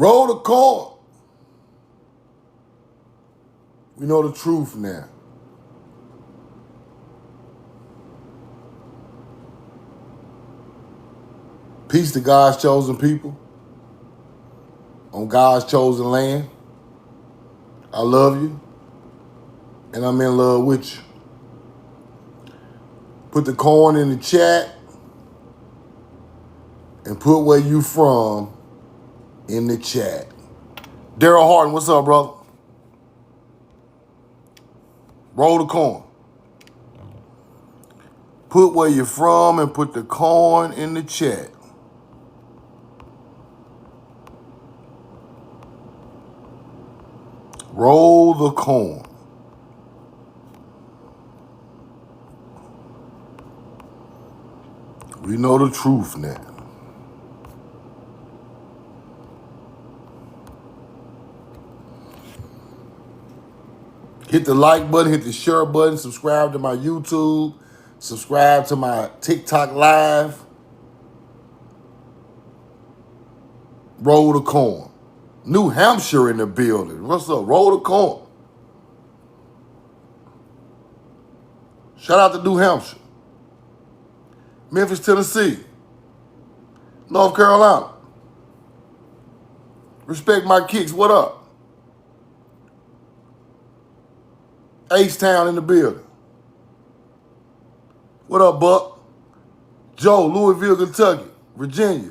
Roll the coin. We know the truth now. Peace to God's chosen people on God's chosen land. I love you, and I'm in love with you. Put the coin in the chat and put where you from in the chat. Daryl Harden, what's up, brother? Roll the coin. Put where you're from and put the coin in the chat. Roll the coin. We know the truth now. Hit the like button, hit the share button, subscribe to my YouTube, subscribe to my TikTok live. Roll the coin. New Hampshire in the building. What's up? Roll the coin. Shout out to New Hampshire. Memphis, Tennessee. North Carolina. Respect my kicks. What up? H-Town in the building. What up, Buck? Joe, Louisville, Kentucky. Virginia.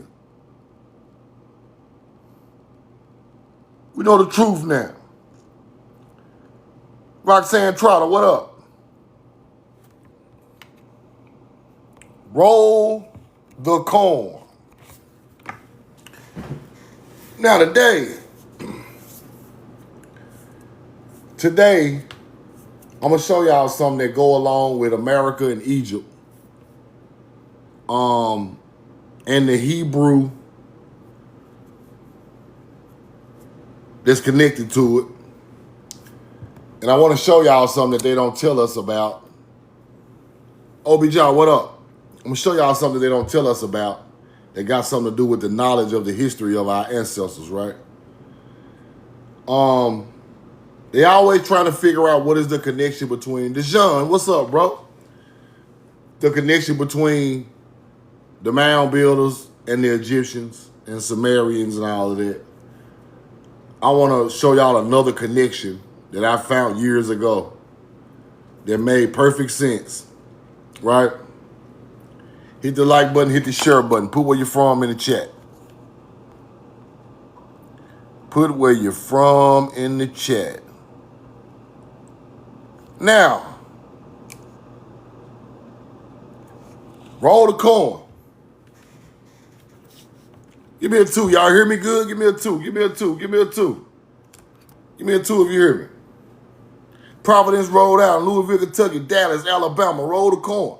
We know the truth now. Roxanne Trotter, what up? Roll the coin. Now today, I'm gonna show y'all something that go along with America and Egypt, and the Hebrew that's connected to it. And I want to show y'all something that they don't tell us about. OB John, what up? I'm gonna show y'all something they don't tell us about that got something to do with the knowledge of the history of our ancestors, right? They always trying to figure out what is the connection between Dejan. What's up, bro? The connection between the mound builders and the Egyptians and Sumerians and all of that. I want to show y'all another connection that I found years ago that made perfect sense, right? Hit the like button, hit the share button. Put where you're from in the chat. Put where you're from in the chat. Now, roll the coin. Give me a 2. Y'all hear me good? Give me a 2. Give me a 2. Give me a 2. Give me a 2 if you hear me. Providence, Rhode Island, Louisville, Kentucky, Dallas, Alabama. Roll the coin.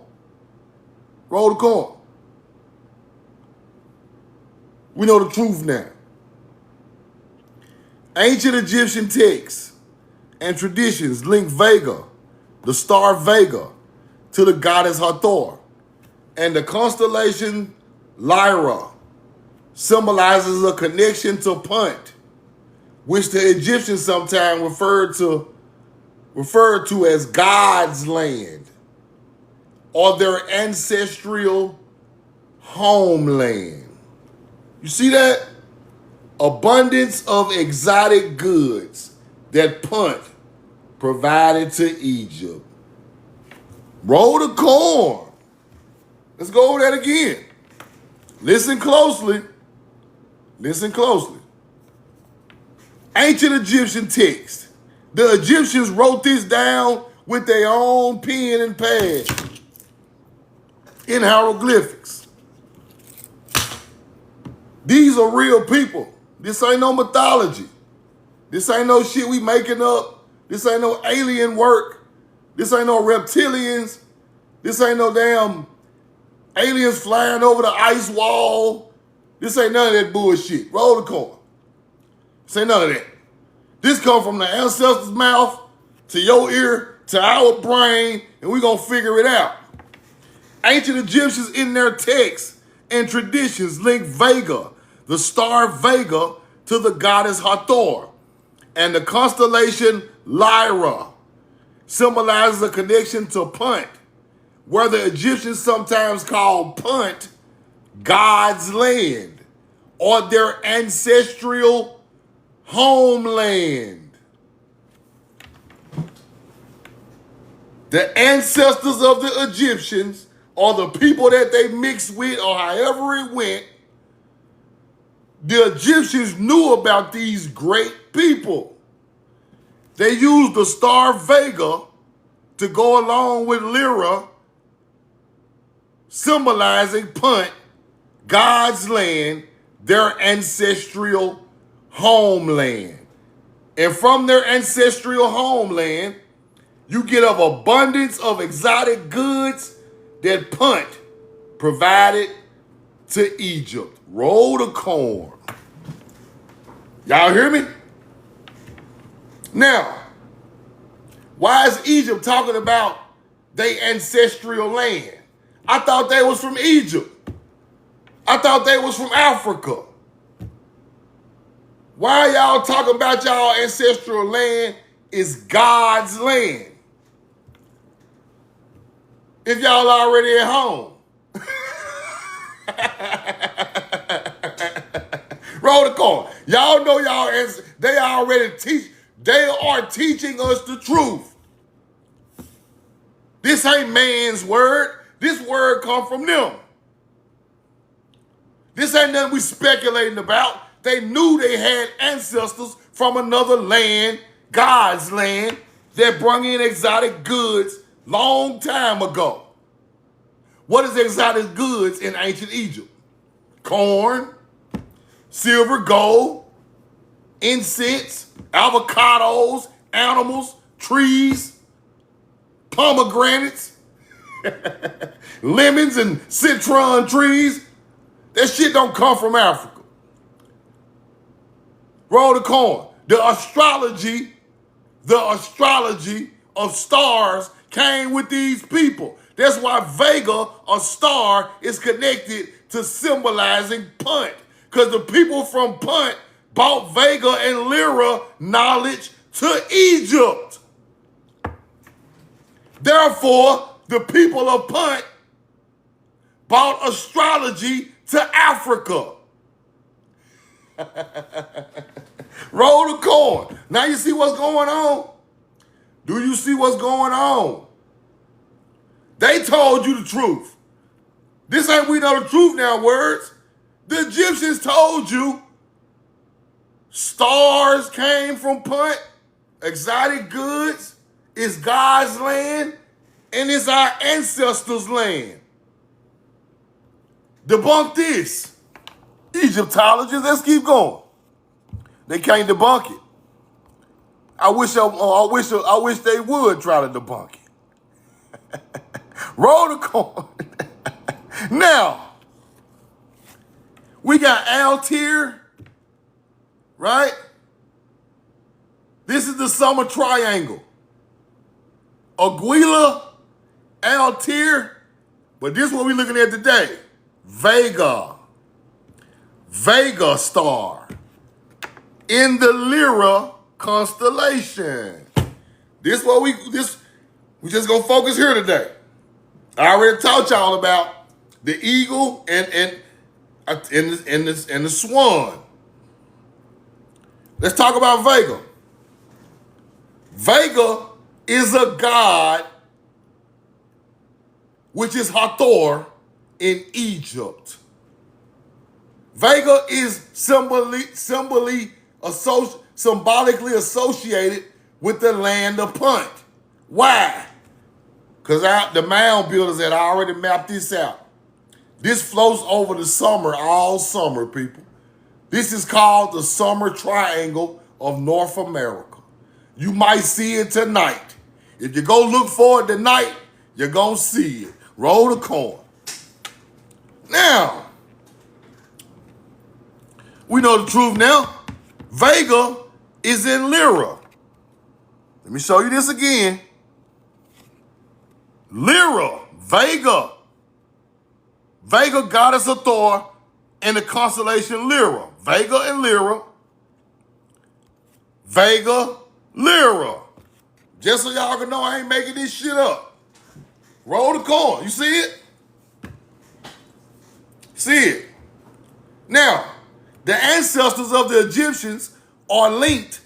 Roll the coin. We know the truth now. Ancient Egyptian texts and traditions link Vega, the star Vega, to the goddess Hathor, and the constellation Lyra symbolizes a connection to Punt, which the Egyptians sometimes referred to as God's land or their ancestral homeland. You see that? Abundance of exotic goods that Punt provided to Egypt. Roll the coin. Let's go over that again. Listen closely. Listen closely. Ancient Egyptian text. The Egyptians wrote this down with their own pen and pad in hieroglyphics. These are real people. This ain't no mythology. This ain't no shit we making up. This ain't no alien work. This ain't no reptilians. This ain't no damn aliens flying over the ice wall. This ain't none of that bullshit. Roll the coin. This ain't none of that. This come from the ancestors' mouth to your ear to our brain, and we're going to figure it out. Ancient Egyptians in their texts and traditions link Vega, the star Vega, to the goddess Hathor, and the constellation Lyra symbolizes a connection to Punt, where the Egyptians sometimes called Punt God's land or their ancestral homeland. The ancestors of the Egyptians, or the people that they mixed with, or however it went, the Egyptians knew about these great people. They used the star Vega to go along with Lyra, symbolizing Punt, God's land, their ancestral homeland. And from their ancestral homeland, you get an abundance of exotic goods that Punt provided to Egypt. Roll the corn. Y'all hear me? Now, why is Egypt talking about their ancestral land? I thought they was from Egypt. I thought they was from Africa. Why y'all talking about y'all ancestral land is God's land? If y'all already at home. Roll the corn. Y'all know they already teach. They are teaching us the truth. This ain't man's word. This word come from them. This ain't nothing we speculating about. They knew they had ancestors from another land, God's land, that brought in exotic goods long time ago. What is exotic goods in ancient Egypt? Corn, silver, gold, incense, avocados, animals, trees, pomegranates, lemons and citron trees. That shit don't come from Africa. Roll the corn. The astrology of stars came with these people. That's why Vega, a star, is connected to symbolizing Punt. Because the people from Punt brought Vega and Lyra knowledge to Egypt. Therefore, the people of Punt brought astrology to Africa. Roll the corn. Now you see what's going on? Do you see what's going on? They told you the truth. This ain't we know the truth now words. The Egyptians told you stars came from Punt, exotic goods, it's God's land, and it's our ancestors' land. Debunk this. Egyptologists, let's keep going. They can't debunk it. I wish they would try to debunk it. Roll the corn. Now, we got Altair, right? This is the summer triangle. Aguila, Altair, but this is what we're looking at today. Vega star in the Lyra constellation. This what we just gonna focus here today. I already taught y'all about the eagle and the swan. Let's talk about Vega. Vega is a god, which is Hathor in Egypt. Vega is symbolically associated with the land of Punt. Why? Because the mound builders had already mapped this out. This flows over the summer, all summer, people. This is called the summer triangle of North America. You might see it tonight. If you go look for it tonight, you're going to see it. Roll the corn. Now, we know the truth now. Vega is in Lyra. Let me show you this again. Lyra, Vega. Vega, goddess of Thor, in the constellation Lyra. Vega and Lyra Vega, Lyra. Just so y'all can know I ain't making this shit up. Roll the coin. You see it? See it. Now, the ancestors of the Egyptians are linked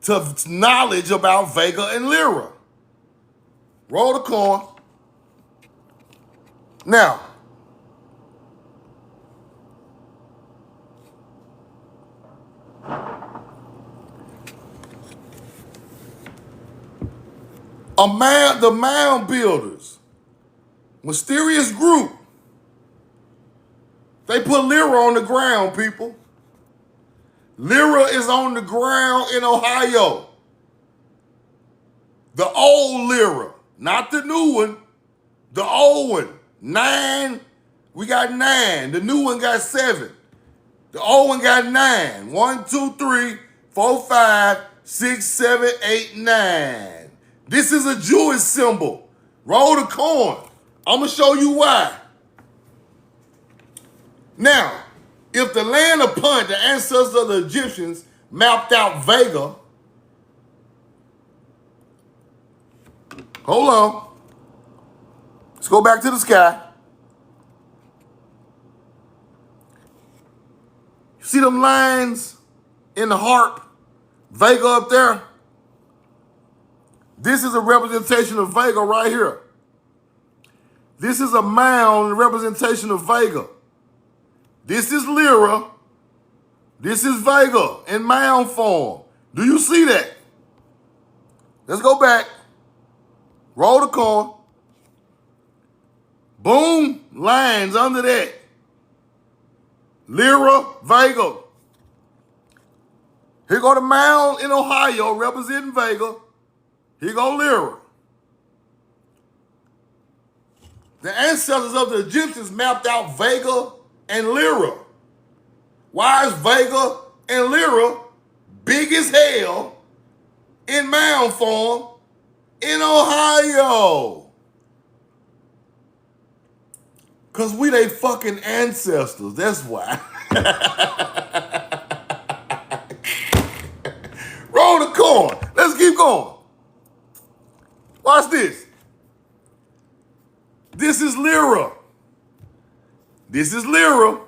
to knowledge about Vega and Lyra. Roll the coin. Now, the Mound builders, mysterious group, they put Lyra on the ground, people. Lyra is on the ground in Ohio. The old Lyra, not the new one, the old one. 9, we got 9. The new one got 7. The old one got 9. 1, 2, 3, 4, 5, 6, 7, 8, 9. This is a Jewish symbol. Roll the coin. I'm going to show you why. Now, if the land of Punt, the ancestors of the Egyptians, mapped out Vega, hold on. Let's go back to the sky. See them lines in the harp? Vega up there? This is a representation of Vega right here. This is a mound representation of Vega. This is Lyra. This is Vega in mound form. Do you see that? Let's go back. Roll the coin. Boom, lines under that. Lyra, Vega. Here go the mound in Ohio representing Vega. Here go Lyra. The ancestors of the Egyptians mapped out Vega and Lyra. Why is Vega and Lyra big as hell in mound form in Ohio? Because we they fucking ancestors. That's why. Roll the coin. Let's keep going. Watch this. This is Lyra. This is Lyra.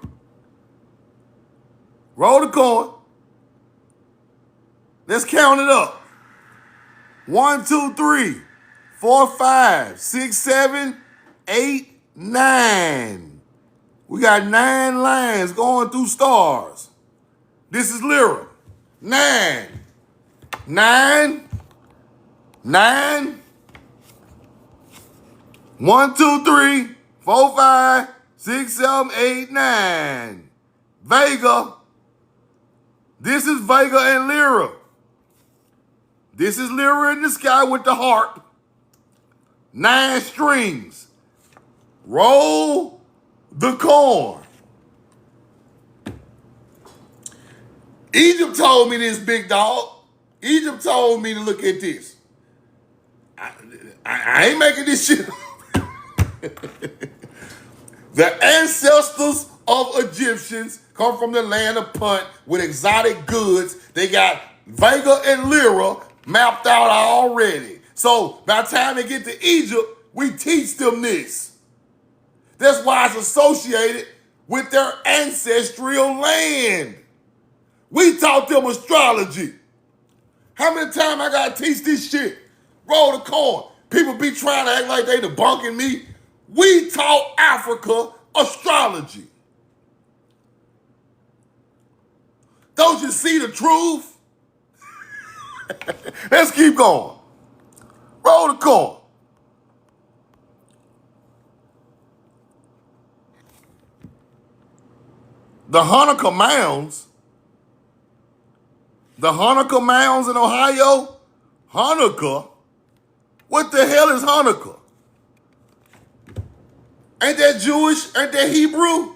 Roll the coin. Let's count it up. 1, 2, 3, 4, 5, 6, 7, 8, 9. We got 9 lines going through stars. This is Lyra. 9. 9. 9. 1, 2, 3, 4, 5, 6, 7, 8, 9. Vega. This is Vega and Lyra. This is Lyra in the sky with the harp. 9 strings. Roll the coin. Egypt told me this, big dog. Egypt told me to look at this. I ain't making this shit up. The ancestors of Egyptians come from the land of Punt with exotic goods. They got Vega and Lyra mapped out already. So by the time they get to Egypt, we teach them this. That's why it's associated with their ancestral land. We taught them astrology. How many times I gotta teach this shit? Roll the coin. People be trying to act like they debunking me. We taught Africa astrology. Don't you see the truth? Let's keep going. Roll the coin. The Hanukkah mounds. The Hanukkah mounds in Ohio. Hanukkah? What the hell is Hanukkah? Ain't that Jewish? Ain't that Hebrew?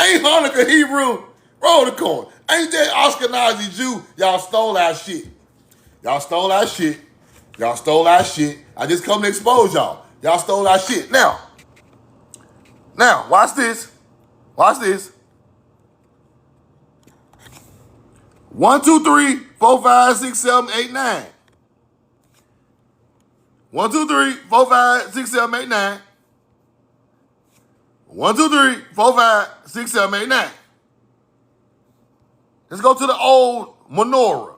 Ain't Hanukkah Hebrew? Roll the coin. Ain't that Ashkenazi Jew? Y'all stole our shit. Y'all stole our shit. Y'all stole our shit. I just come to expose y'all. Y'all stole our shit. Now, watch this. Watch this. 1, 2, 3, 4, 5, 6, 7, 8, 9. 1, 2, 3, 4, 5, 6, 7, 8, 9. 1, 2, 3, 4, 5, 6, 7, 8, 9. Let's go to the old menorah.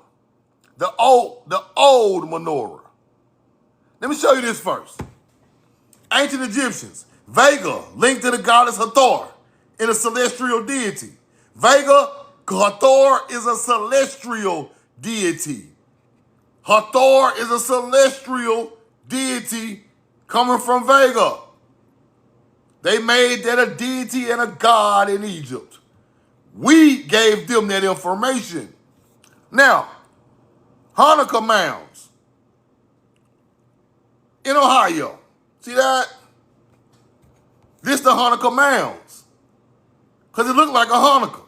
The old menorah. Let me show you this first. Ancient Egyptians. Vega, linked to the goddess Hathor, in a celestial deity. Vega, Hathor is a celestial deity. Hathor is a celestial deity coming from Vega. They made that a deity and a god in Egypt. We gave them that information. Now, Hanukkah mounds in Ohio. See that? This the Hanukkah mounds. Because it looked like a Hanukkah.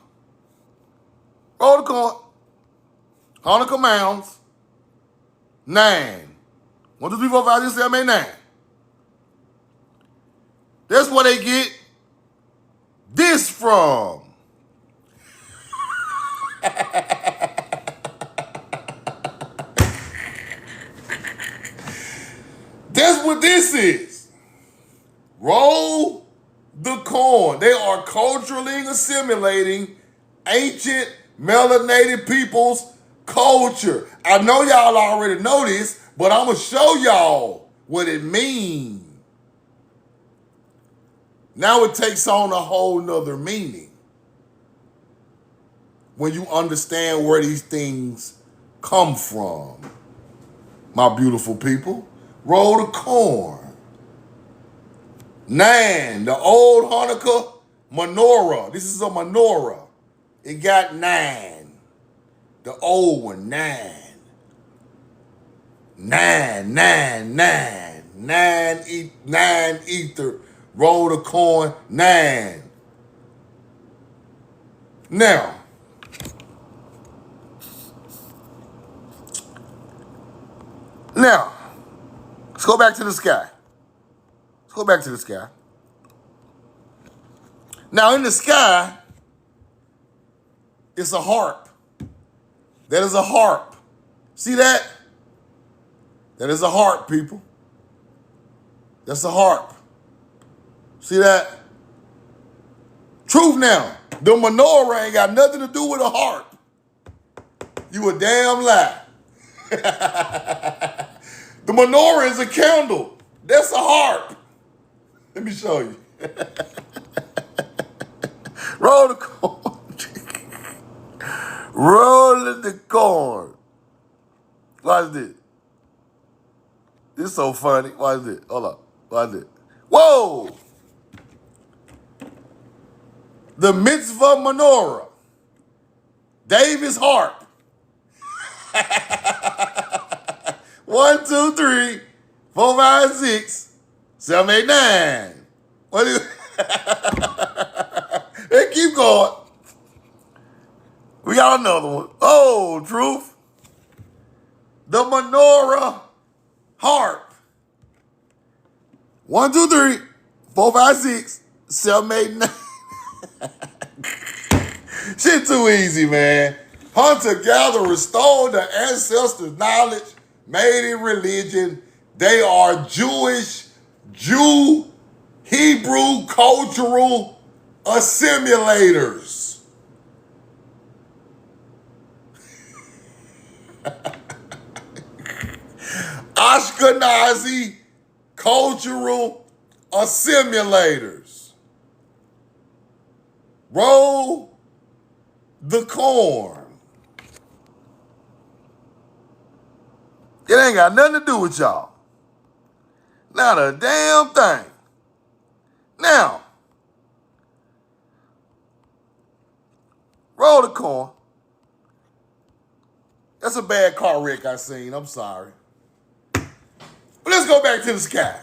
Roll the coin. Hanukkah mounds. 9. 1, 2, 3, 4, 5, 6, 7, 8, 9. That's where they get this from. That's what this is. Roll the coin. They are culturally assimilating ancient melanated people's culture. I know y'all already know this, but I'm going to show y'all what it means. Now it takes on a whole nother meaning when you understand where these things come from. My beautiful people, roll the corn. 9, the old Hanukkah menorah. This is a menorah. It got 9. The old one, 9. 9, 9, 9. 9 ether. Roll the coin, 9. Now, let's go back to the sky. Let's go back to the sky. Now, in the sky, it's a harp. That is a harp. See that? That is a harp, people. That's a harp. See that? Truth now. The menorah ain't got nothing to do with a harp. You a damn lie. The menorah is a candle. That's a harp. Let me show you. Roll the corn. Roll the corn. Watch this. This is so funny. Watch this. Hold up. Watch this. Whoa! The mitzvah menorah. David's harp. 1, 2, 3, 4, 5, 6, 7, 8, 9. What do you? Hey, keep going. We got another one. Oh, truth. The menorah harp. 1, 2, 3, 4, 5, 6, 7, 8, 9. Shit too easy, man. Hunter-gatherers stole the ancestors' knowledge, made it religion. They are Jew, Hebrew cultural assimilators. Ashkenazi cultural assimilators. Roll the corn. It ain't got nothing to do with y'all. Not a damn thing. Now, roll the corn. That's a bad car wreck I seen. I'm sorry. But let's go back to the sky.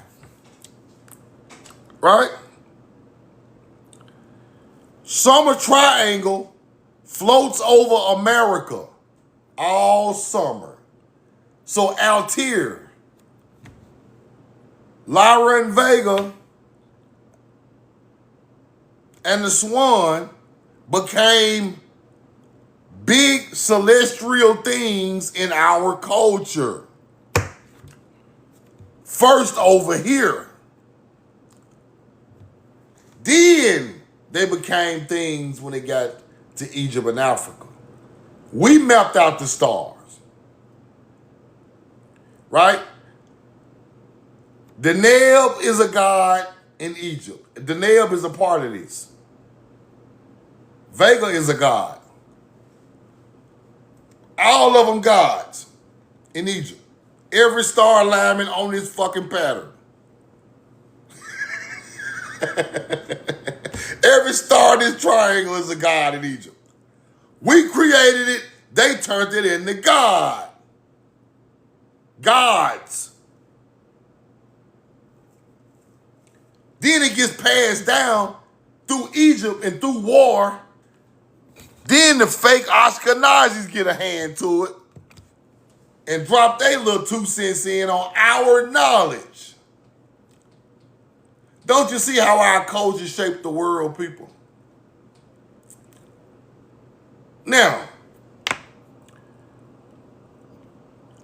Right? Summer triangle floats over America all summer. So Altair, Lyra and Vega, and the Swan became big celestial things in our culture. First over here. Then they became things when they got to Egypt and Africa. We mapped out the stars. Right? Deneb is a god in Egypt. Deneb is a part of this. Vega is a god. All of them gods in Egypt. Every star alignment on this fucking pattern. Every star in this triangle is a god in Egypt. We created it. They turned it into God. Gods. Then it gets passed down through Egypt and through war. Then the fake Ashkenazis get a hand to it and drop their little 2 cents in on our knowledge. Don't you see how our culture shaped the world, people? Now,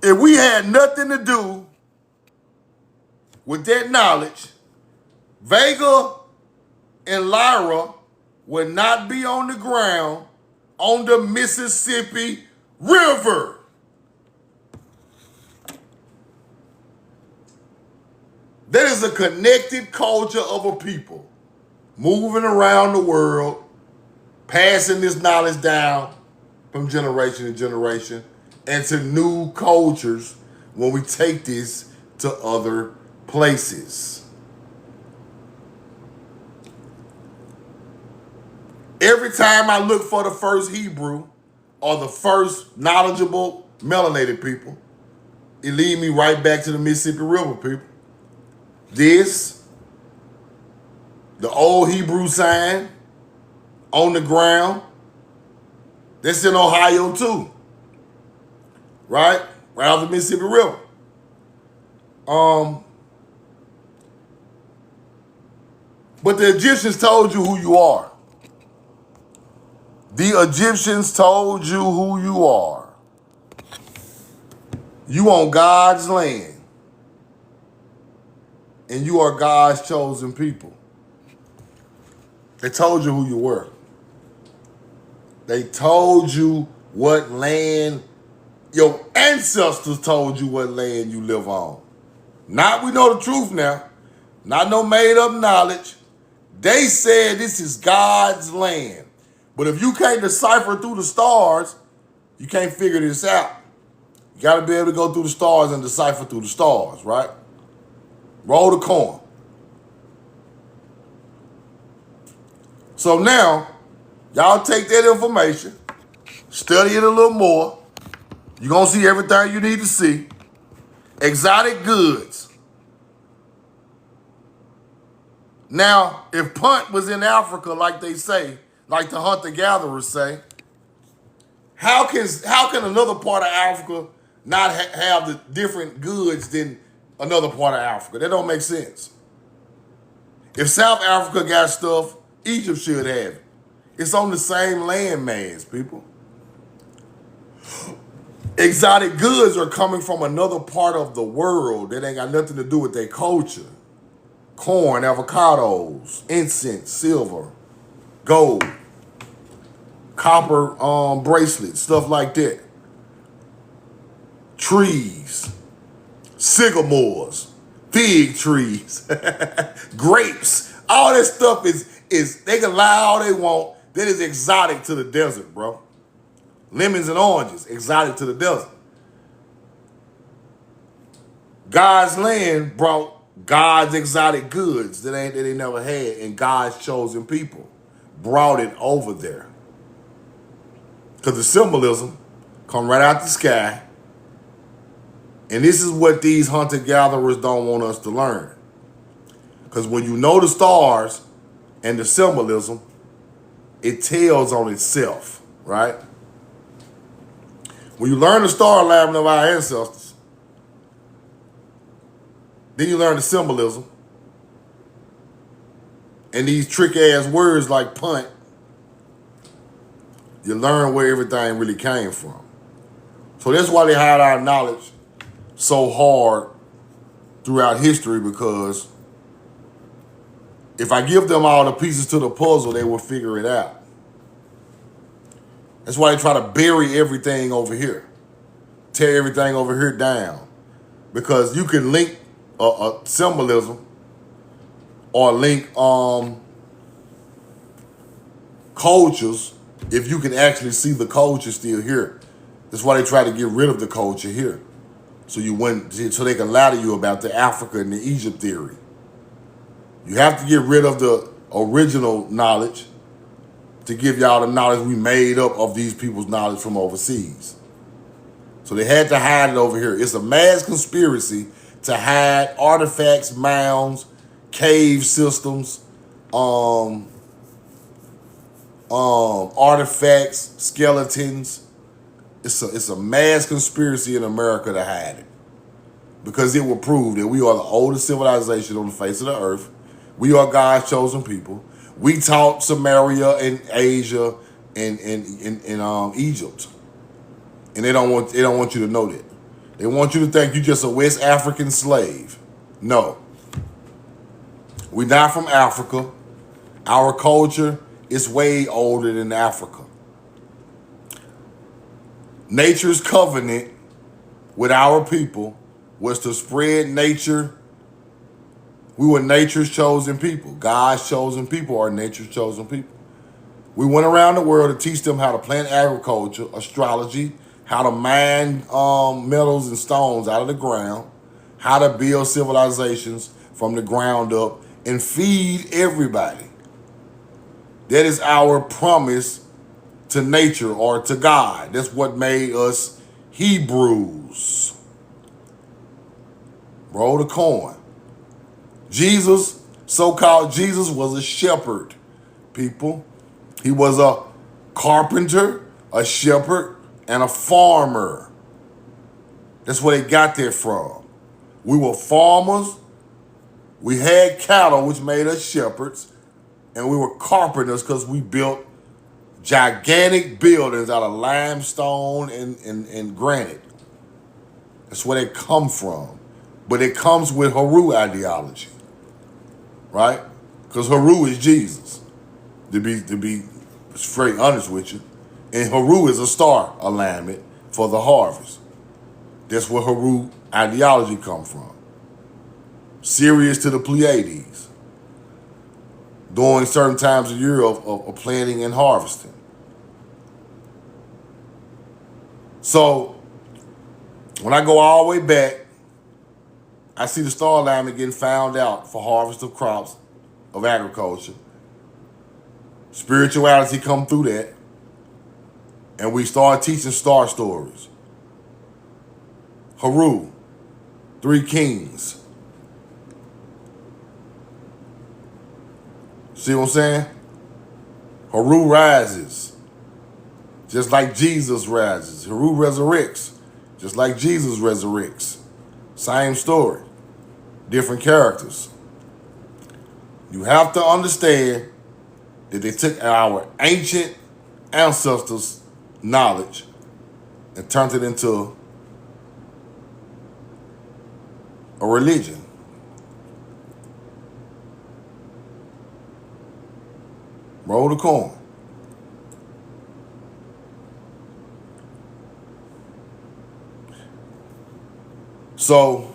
if we had nothing to do with that knowledge, Vega and Lyra would not be on the ground on the Mississippi River. That is a connected culture of a people moving around the world, passing this knowledge down from generation to generation and to new cultures when we take this to other places. Every time I look for the first Hebrew or the first knowledgeable melanated people, it leads me right back to the Mississippi River, people. This, the old Hebrew sign on the ground, that's in Ohio too, right? Right off the Mississippi River. But the Egyptians told you who you are. The Egyptians told you who you are. You on God's land. And you are God's chosen people. They told you who you were. They told you what land, your ancestors told you what land you live on. Not we know the truth now. Not no made up knowledge. They said this is God's land. But if you can't decipher through the stars, you can't figure this out. You got to be able to go through the stars and decipher through the stars, right? Roll the coin. So now, y'all take that information, study it a little more. You're going to see everything you need to see. Exotic goods. Now, if Punt was in Africa, like they say, like the hunter-gatherers say, how can another part of Africa not have the different goods than another part of Africa? That don't make sense. If South Africa got stuff, Egypt should have it. It's on the same landmass, people. Exotic goods are coming from another part of the world that ain't got nothing to do with their culture. Corn, avocados, incense, silver, gold, copper bracelets, stuff like that. Trees, sycamores, fig trees, grapes. All that stuff is they can lie all they want. That is exotic to the desert, bro. Lemons and oranges, exotic to the desert. God's land brought God's exotic goods that they never had, and God's chosen people brought it over there. Because the symbolism come right out the sky. And this is what these hunter-gatherers don't want us to learn. Because when you know the stars and the symbolism, it tells on itself, right? When you learn the star alignment of our ancestors, then you learn the symbolism. And these trick-ass words like punt, You learn where everything really came from. So that's why they hide our knowledge so hard throughout history, because if I give them all the pieces to the puzzle, they will figure it out. That's why they try to bury everything over here, tear everything over here down, because you can link a symbolism or link cultures if you can actually see the culture still here. That's why they try to get rid of the culture here, so they can lie to you about the Africa and the Egypt theory. You have to get rid of the original knowledge to give y'all the knowledge we made up of these people's knowledge from overseas. So they had to hide it over here. It's a mass conspiracy to hide artifacts, mounds, cave systems, artifacts, skeletons. It's a mass conspiracy in America to hide it, because it will prove that we are the oldest civilization on the face of the earth. We are God's chosen people. We taught Samaria and Asia and Egypt, and they don't want you to know that. They want you to think you're just a West African slave. No, we're not from Africa. Our culture is way older than Africa. Nature's covenant with our people was to spread nature. We were nature's chosen people. God's chosen people are nature's chosen people. We went around the world to teach them how to plant agriculture, astrology, how to mine metals and stones out of the ground, how to build civilizations from the ground up, and feed everybody. That is our promise to nature or to God. That's what made us Hebrews. Roll the coin. Jesus, so-called Jesus, was a shepherd, people. He was a carpenter, a shepherd, and a farmer. That's where they got that from. We were farmers. We had cattle, which made us shepherds. And we were carpenters because we built gigantic buildings out of limestone and granite. That's where they come from. But it comes with Haru ideology, right? Because Haru is Jesus, to be straight honest with you. And Haru is a star alignment for the harvest. That's where Haru ideology comes from. Sirius to the Pleiades, during certain times of year of planting and harvesting. So when I go all the way back, I see the star alignment getting found out for harvest of crops of agriculture. Spirituality come through that. And we start teaching star stories. Haru, 3 kings. See what I'm saying? Haru rises, just like Jesus rises. Haru resurrects, just like Jesus resurrects. Same story, different characters. You have to understand that they took our ancient ancestors' knowledge and turned it into a religion. Roll the coin. So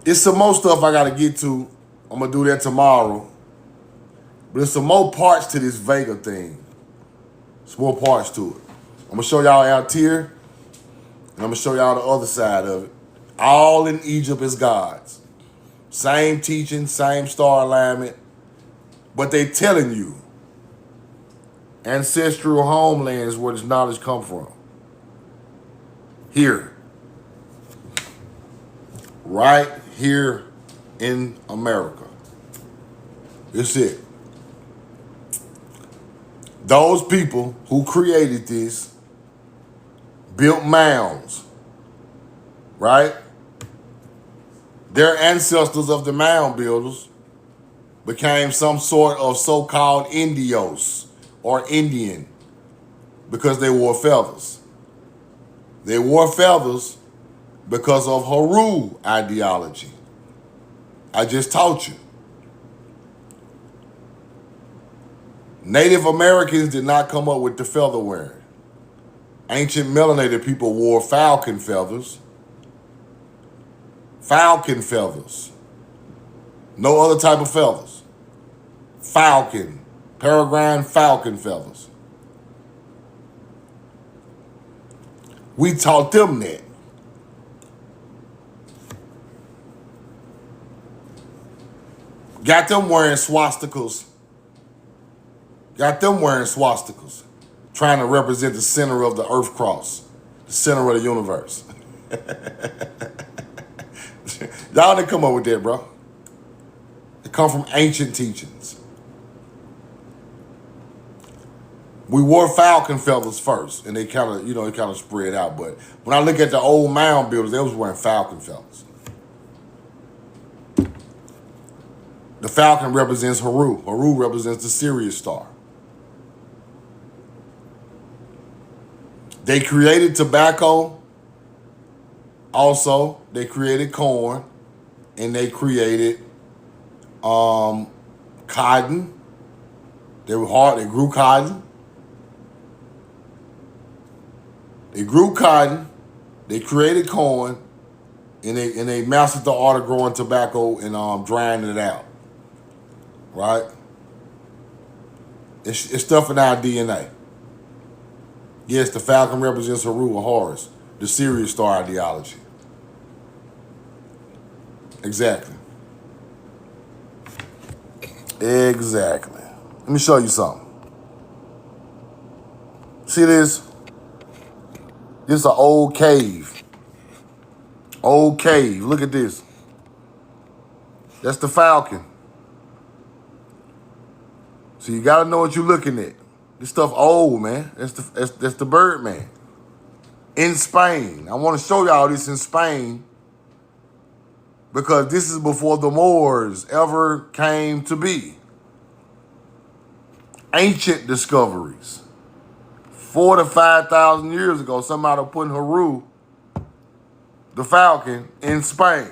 it's some more stuff I gotta get to. I'm gonna do that tomorrow. But there's some more parts to this Vega thing. Some more parts to it. I'm gonna show y'all out here, and I'm gonna show y'all the other side of it. All in Egypt is gods. Same teaching, same star alignment, but they telling you ancestral homeland is where this knowledge come from. Here. Right here in America. It's it. Those people who created this built mounds, right? They're ancestors of the mound builders. became some sort of so-called Indios or Indian because they wore feathers. They wore feathers because of Haru ideology. I just taught you. Native Americans did not come up with the feather wearing. Ancient melanated people wore falcon feathers. Falcon feathers. No other type of feathers. Falcon. Peregrine falcon feathers. We taught them that. Got them wearing swastikas. Got them wearing swastikas. Trying to represent the center of the earth cross. The center of the universe. Y'all didn't come up with that, bro. It come from ancient teachings. We wore falcon feathers first, and they kind of, it kind of spread out. But when I look at the old mound builders, they was wearing falcon feathers. The falcon represents Haru. Haru represents the Sirius star. They created tobacco. Also, they created corn, and they created cotton. They were hard. They grew cotton. They grew cotton. They created corn, and they mastered the art of growing tobacco and drying it out. Right? It's stuff in our DNA. Yes, the falcon represents Haru or Horus, the Sirius star ideology. Exactly. Exactly. Let me show you something. See this? This is an old cave. Old cave. Look at this. That's the falcon. So you gotta know what you're looking at. This stuff old, man. That's the bird man. In Spain. I want to show y'all this in Spain because this is before the Moors ever came to be. Ancient discoveries. 4,000 to 5,000 years ago, somebody putting Haru, the falcon, in Spain.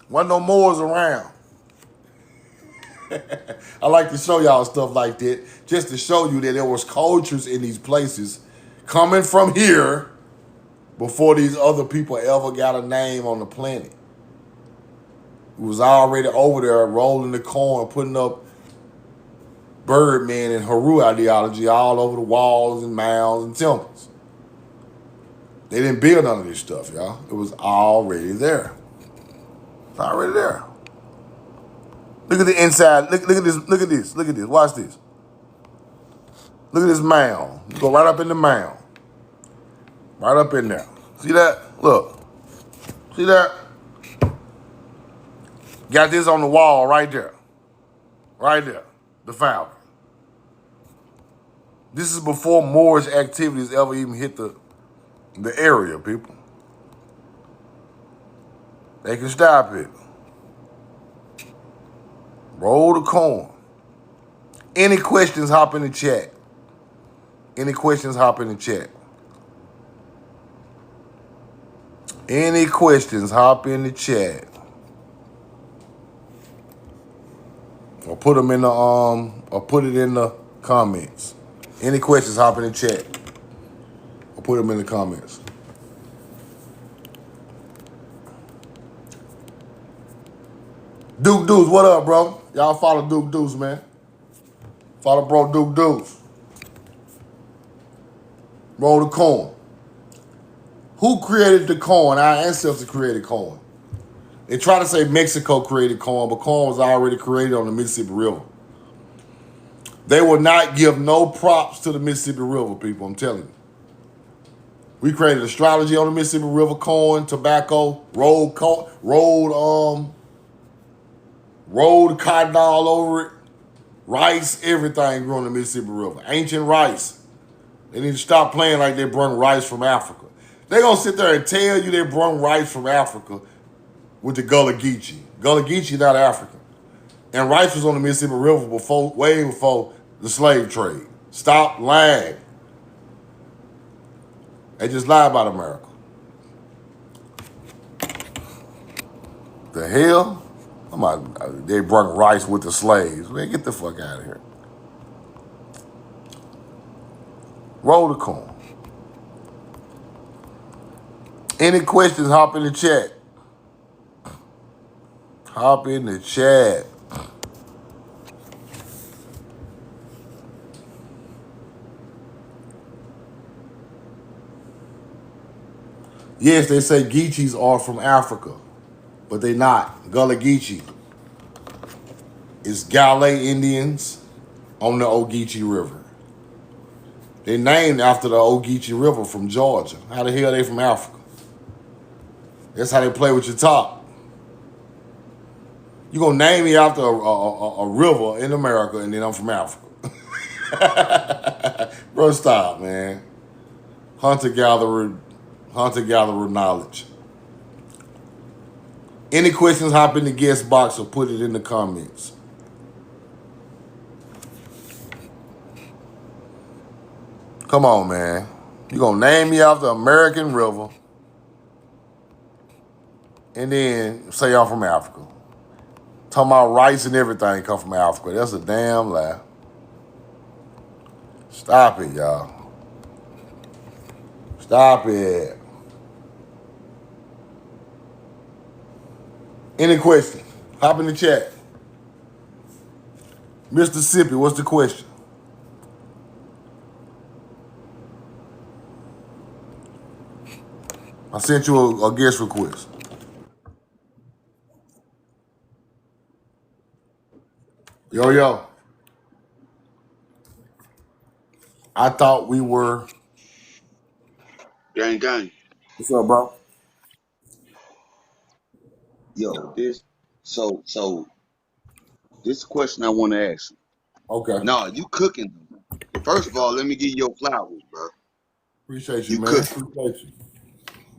Wasn't no Moors around. I like to show y'all stuff like that, just to show you that there was cultures in these places coming from here before these other people ever got a name on the planet. It was already over there rolling the corn, putting up Birdman and Haru ideology all over the walls and mounds and temples. They didn't build none of this stuff, y'all. It was already there. It's already there. Look at the inside. Look at this. Look at this. Look at this. Watch this. Look at this mound. You go right up in the mound. Right up in there. See that? Look. See that? Got this on the wall right there. Right there. The Falcon. This is before Moorish activities ever even hit the area, people. They can stop it. Roll the corn. Any questions, hop in the chat. Any questions, hop in the chat. Any questions, hop in the chat. Or put them in the or put it in the comments. Any questions, hop in the chat. Or put them in the comments. Duke Deuce, what up, bro? Y'all follow Duke Deuce, man. Follow bro Duke Deuce. Roll the corn. Who created the corn? Our ancestors created corn. They try to say Mexico created corn, but corn was already created on the Mississippi River. They will not give no props to the Mississippi River, people, I'm telling you. We created astrology on the Mississippi River, corn, tobacco, rolled cotton all over it, rice, everything grew on the Mississippi River. Ancient rice. They need to stop playing like they brought rice from Africa. They're going to sit there and tell you they brought rice from Africa with the Gullah Geechee. Gullah Geechee not African. And rice was on the Mississippi River before, way before the slave trade. Stop lying. They just lie about America. The hell? They brought rice with the slaves. Man, get the fuck out of here. Roll the corn. Any questions, hop in the chat. Hop in the chat. Yes, they say Geechees are from Africa, but they not. Gullah Geechee is Galay Indians on the Ogeechee River. They named after the Ogeechee River from Georgia. How the hell are they from Africa? That's how they play with your top. You gonna name me after a river in America, and then I'm from Africa. Bro, stop, man. Hunter-gatherer knowledge. Any questions, hop in the guest box or put it in the comments. Come on, man. You gonna name me after American River and then say I'm from Africa. Talking about rice and everything come from Africa. That's a damn lie. Stop it, y'all. Stop it. Any questions? Hop in the chat. Mr. Sippy, what's the question? I sent you a guest request. Yo. I thought we were. Gang. What's up, bro? Yo, so this question I want to ask you. Okay. No, you cooking. First of all, let me give you your flowers, bro. Appreciate you, You man. cooking. Appreciate you.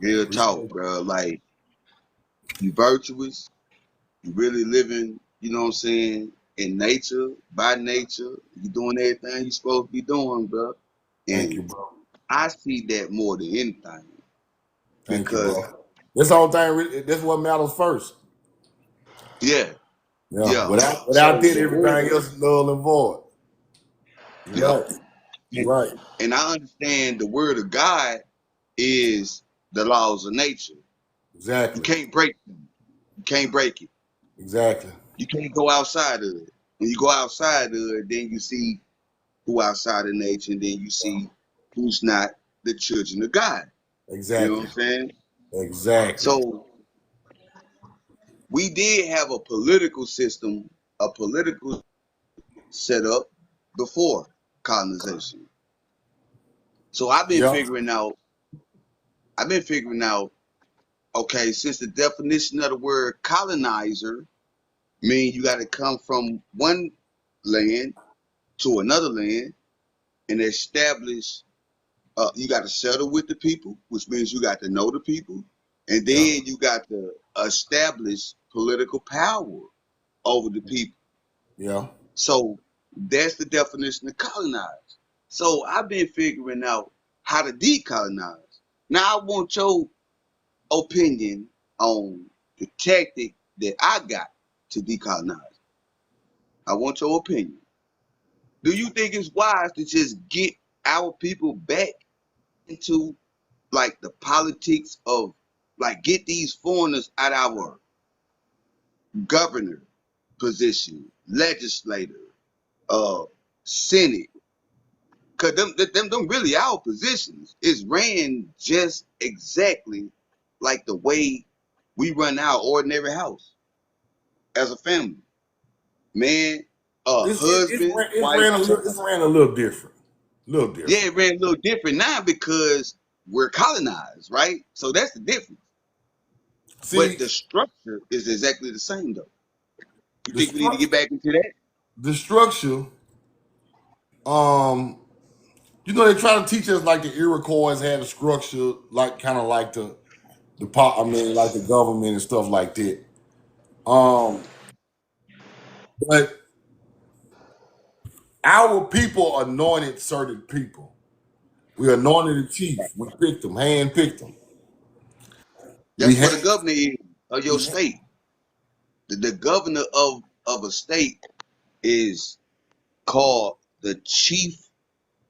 Real Appreciate talk, you. bro. Like, you virtuous. You really living, you know what I'm saying, in nature, by nature. You doing everything you supposed to be doing, bro. Thank you, And bro. I see that more than anything. Thank you, Because, bro. This whole thing, this is what matters first. yeah, Yeah. yeah. Without So that, the everything word, else is null and void. You're yeah. right. You're And, right. and I understand the word of God is the laws of nature. You Exactly. can't break them. You can't break it. Exactly. You can't go outside of it. When you go outside of it, then you see who outside of nature, and then you see who's not the children of God. You know what Exactly. I'm saying? Exactly. So we did have a political system, a political setup before colonization. So Yep. I've been figuring out, okay, since the definition of the word colonizer mean you got to come from one land to another land and establish. You got to settle with the people, which means you got to know the people, and Yep. then you got to establish political power over the people. Yeah. So that's the definition of colonize. So I've been figuring out how to decolonize. Now I want your opinion on the tactic that I got to decolonize. I want your opinion. Do you think it's wise to just get our people back into like the politics of like get these foreigners out our governor position, legislator, uh, senate? Cause them really our positions is ran just exactly like the way we run our ordinary house as a family. Man, husband, wife, child. It's ran a little different. A little Yeah, different. it ran a little different now because we're colonized, right? So that's the difference. But See, the structure is exactly the same though. You the think we need to structure get back into that? the structure, um, they try to teach us like the Iroquois had a structure, like kind of like like the government and stuff like that. Um, But our people anointed certain people. We anointed a chief. We picked them, hand picked them. We That's what had, the governor is of your state. The governor of a state is called the chief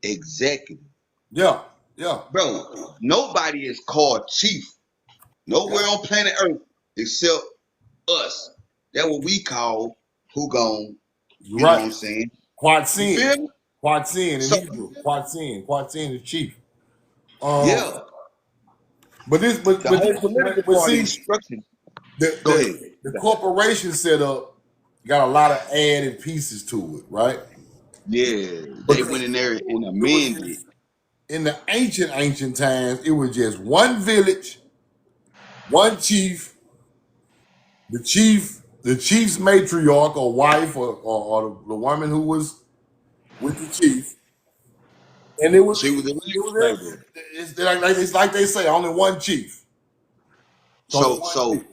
executive. yeah, yeah, Bro, nobody is called chief. yeah. Nowhere on planet Earth except us. That's what we call who gon', You're you know right. what I'm saying? You Quatsin. feel me? Quatsin in So Hebrew. Quatsin. Quatsin is chief. Um, yeah, but this, the whole political but party see, is structured. the, Go ahead. the the corporation setup got a lot of added pieces to it, right? Yeah, they went in Because there and it was amended. in the ancient times, it was just one village, one chief, the chief's matriarch or wife or the woman who was with the chief, and it was She was a it was legislator. it's like they say, only one chief. It's only So one chief.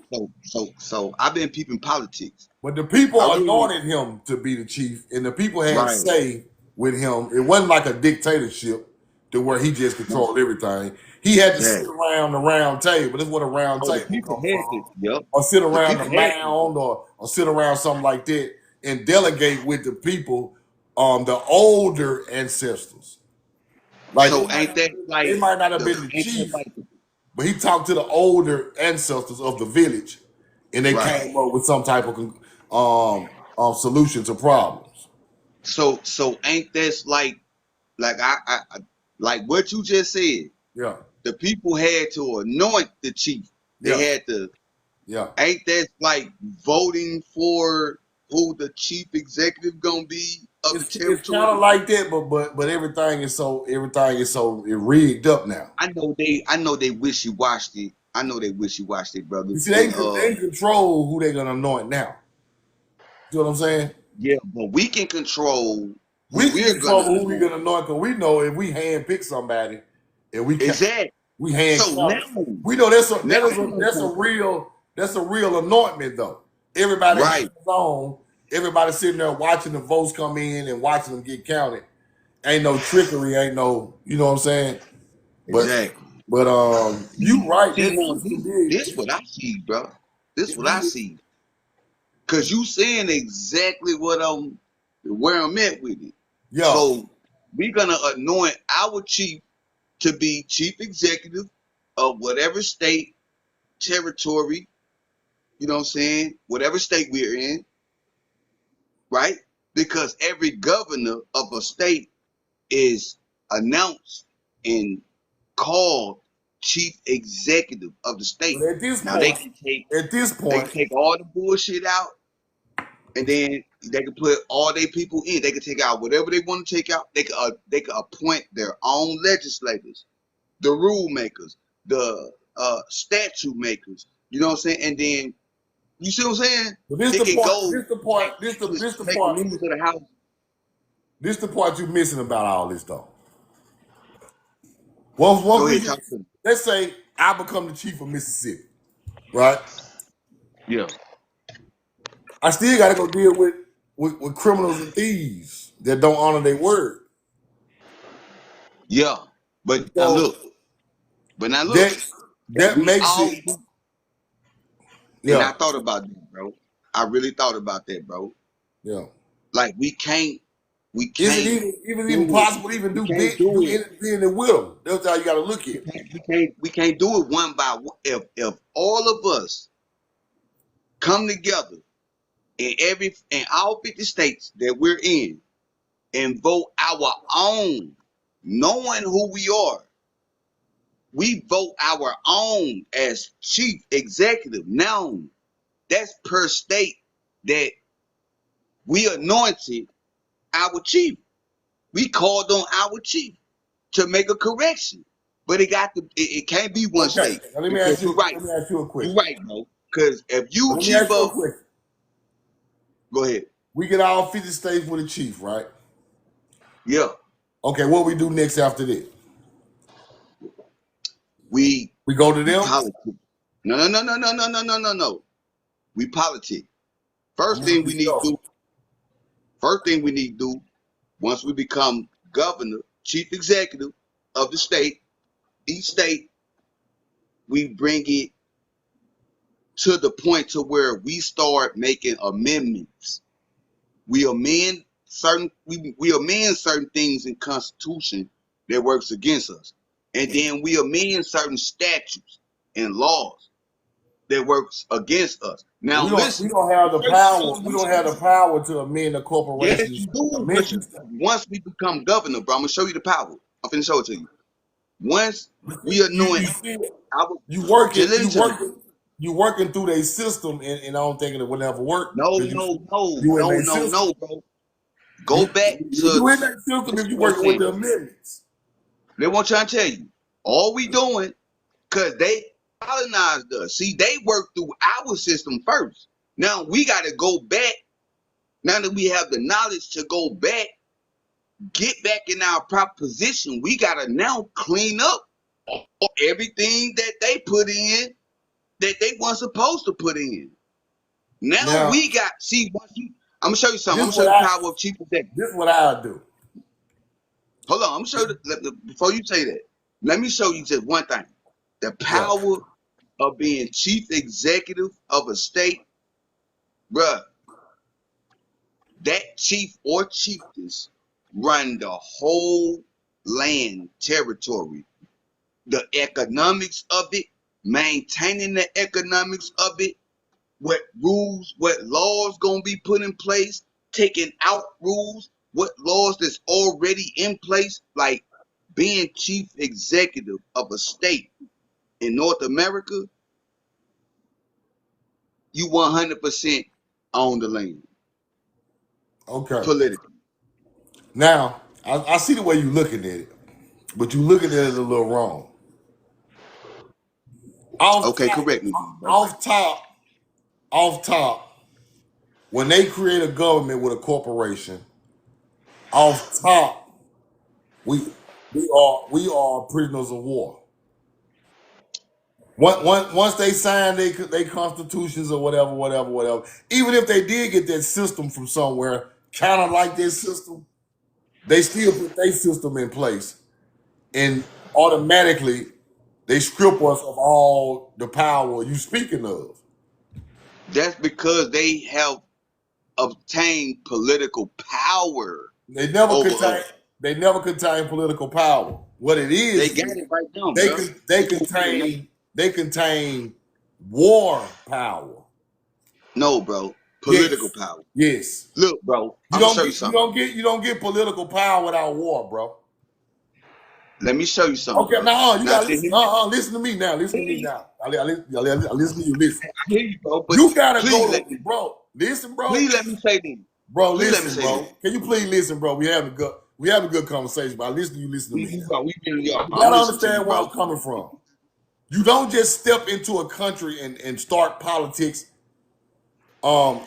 so so I've been peeping politics. But the people I really anointed him to be the chief, and the people had right. say with him. It wasn't like a dictatorship to where he just No, controlled everything. He had to sit exactly. around the round table. That's where the round Oh, the table people come had from. to. Yep. Or sit The around the people had to. mound or sit around something like that and delegate with the people, the older ancestors. Like So ain't that they like might not have the been the ain't that chief, like the, but he talked to the older ancestors of the village, and they right? came up with some type of solution to problems. So ain't that's like I like what you just said. Yeah, The people had to anoint the chief. They yeah, had to. yeah. Ain't that like voting for who the chief executive gonna be of the It's kind of territory? like that, but everything is so rigged up now. I know they wish you watched it. I know they wish you watched it, brother. You see, And they control who they're gonna anoint now. You know what I'm saying? yeah, but we can control We who can we're control gonna who we're anoint. gonna anoint because we know if we hand pick somebody and Exactly. we hand So count it, we know now we gonna talk about that's a real anointment though. Everybody right. hands on, everybody sitting there watching the votes come in and watching them get counted. Ain't no trickery, ain't no, you know what I'm saying? But Exactly. you right. See That now system did. this what I see, bro. This It what I did. see. Cause you saying exactly what where I'm at with it. Yeah. So we're gonna anoint our chief to be chief executive of whatever state, territory, you know what I'm saying? Whatever state we're in, right? Because every governor of a state is announced and called chief executive of the But state. Now at this they can point, take all the bullshit out, and then they can put all their people in. They can take out whatever they want to take out. They can appoint their own legislators, the rule makers, the statute makers. You know what I'm saying? And then you see what I'm saying? but this It the can part, go this the part, make members of the house. this the part you missing about all this though. Go Once we ahead, get, talk to me. let's say I become the chief of Mississippi, right? Yeah, I still got to go deal with criminals and thieves that don't honor their word. yeah. And But now so look, but now look. that If that we makes all it, do, and yeah, I thought about that, bro. I really thought about that, bro. yeah. Like we Is it can't even do it. possible to even We can't do do it. anything with them? That's how you got to look at it. We can't do it one by one. If all of us come together in all 50 states that we're in and vote our own, knowing who we vote our own as chief executive. Now that's per state that we anointed our chief. We called on our chief to make a correction. But it can't be one Okay, state. now Because you're right. let me ask you a You're question. right, bro. Because if you Let me chief ask you a up, question. go ahead. We get all 50 states with a chief, right? Yeah. Okay, what we do next after that? We We go to we them. politic. No. We politic. I'm First gonna thing be we need to slow. do, First thing we need to do, once we become governor, chief executive of the state, each state, we bring it to the point to where we start making amendments. We amend we amend certain things in Constitution that works against us. And then we amend certain statutes and laws that works against us. Now We listen, don't have the power. We don't have the power to amend the yes, corporation's you do. But amendments. once we become governor, bro, I'm gonna show you the power. I'm finna show it to you. Once we You anoint see, our you working, just listen to me. you working through their system, and I don't think it would never work No, because no, no, you in no, their no, system. no, bro. Go back to You in that system if you what I'm working with saying. the amendments. They want trying to tell you. All we doing, cause they colonized us. See, they worked through our system first. Now we gotta go back. Now that we have the knowledge to go back, get back in our proper position, we gotta now clean up everything that they put in that they weren't supposed to put in. Now Now, we got once you I'm gonna show you something. I'm this gonna show what you the I power of chief executive. this what I do. Hold on, I'm gonna show you before you say that. Let me show you just one thing. The Yeah. power of being chief executive of a state, bruh. That chief or chiefess run the whole land territory. The economics of it, maintaining the economics of it, what rules, what laws gonna be put in place, taking out rules, what laws that's already in place, like being chief executive of a state in North America, you 100% own the land Okay. politically. Now, I see the way you looking at it, but you looking at it a little wrong. Off Okay, top, correct me, brother. off top, off top. When they create a government with a corporation, off top, we we are prisoners of war. Once they sign they constitutions or whatever. Even if they did get that system from somewhere, kind of like this system, they still put their system in place, and automatically they strip us of all the power you speaking of. That's because they have obtained political power They never over contain us. they never contain political power. What it They is got it right now, bro. they contain war power. No, bro. Political Yes. power. Yes. Look, bro, I'm gonna show you something. You don't get political power without war, bro. Let me show you something, Okay, bro. now you Now, gotta see, listen. Listen to me now. Listen to me now. I listen to you. Listen. I hear you, bro, but You gotta please go let to me, bro. Listen, bro. please let me say this. Bro, Please let me listen, say bro. this. Can you please listen, bro? We have a good conversation, but I listen to you. Listen to me now. We really are. You I'm gotta listening to you, understand where bro. I'm coming from. You don't just step into a country and start politics